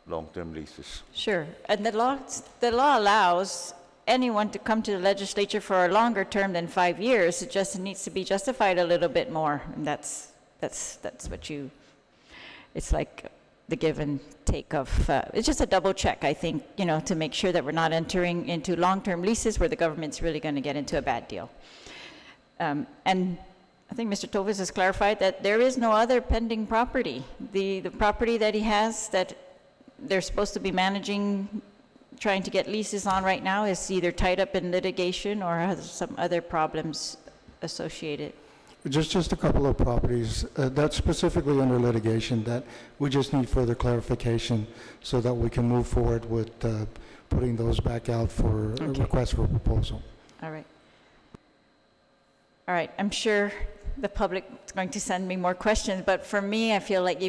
long-term leases. Sure. And the law allows anyone to come to the legislature for a longer term than 5 years. It just needs to be justified a little bit more. And that's what it's like the give and take of, it's just a double check, I think, to make sure that we're not entering into long-term leases where the government's really going to get into a bad deal. And I think Mr. Tovis has clarified that there is no other pending property. The property that he has that they're supposed to be managing, trying to get leases on right now, is either tied up in litigation or has some other problems associated. Just a couple of properties that's specifically under litigation that we just need further clarification so that we can move forward with putting those back out for a request for proposal. All right. All right. I'm sure the public is going to send me more questions, but for me, I feel like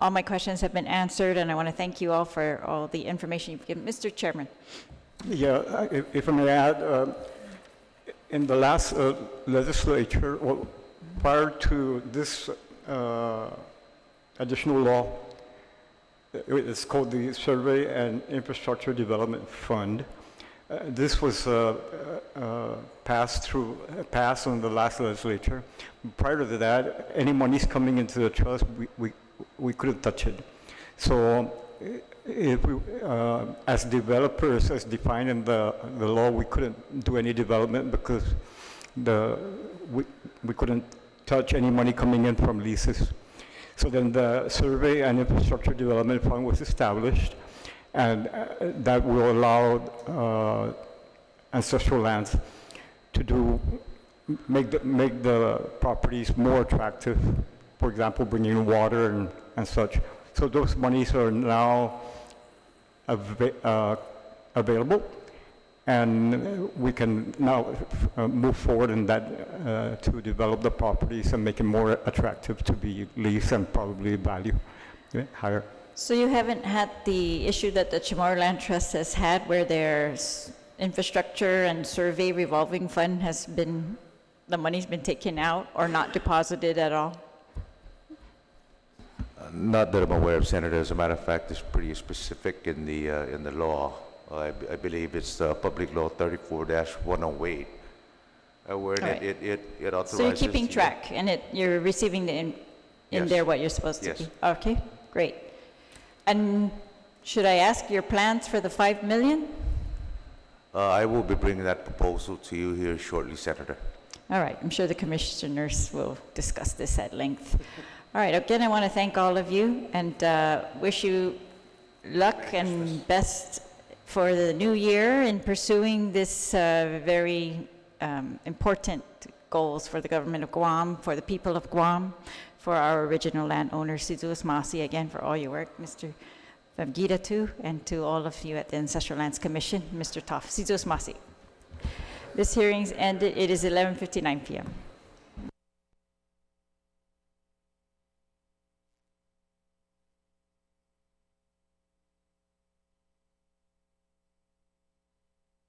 all my questions have been answered, and I want to thank you all for all the information you've given. Mr. Chairman. Yeah, if I may add, in the last legislature, well, prior to this additional law, it's called the Survey and Infrastructure Development Fund. This was passed on the last legislature. Prior to that, any monies coming into the trust, we couldn't touch it. So if we, as developers, as defined in the law, we couldn't do any development because we couldn't touch any money coming in from leases. So then the Survey and Infrastructure Development Fund was established, and that will allow ancestral lands to do make the properties more attractive. For example, bringing water and such. So those monies are now available, and we can now move forward in that to develop the properties and make it more attractive to be leased and probably value higher. So you haven't had the issue that the Chamorro Land Trust has had where there's infrastructure and survey revolving fund has been, the money's been taken out or not deposited at all? Not that I'm aware of, Senator. As a matter of fact, it's pretty specific in the law. I believe it's Public Law 34-108, where right. it authorizes. So you're keeping the- track, and you're receiving in Yes. there what you're supposed to Yes. be? Okay, great. And should I ask your plans for the 5 million? I will be bringing that proposal to you here shortly, Senator. All right, I'm sure the commissioners will discuss this at length. All right, again, I want to thank all of you and wish you luck and best for the new year in pursuing this very important goals for the government of Guam, for the people of Guam, for our original landowner, Sidus Masi, again, for all your work, Mr. Pt.2, and to all of you at the Ancestral Lands Commission, Mr. Toff. Sidus Masi. This hearing's ended. It is 11:59 p.m.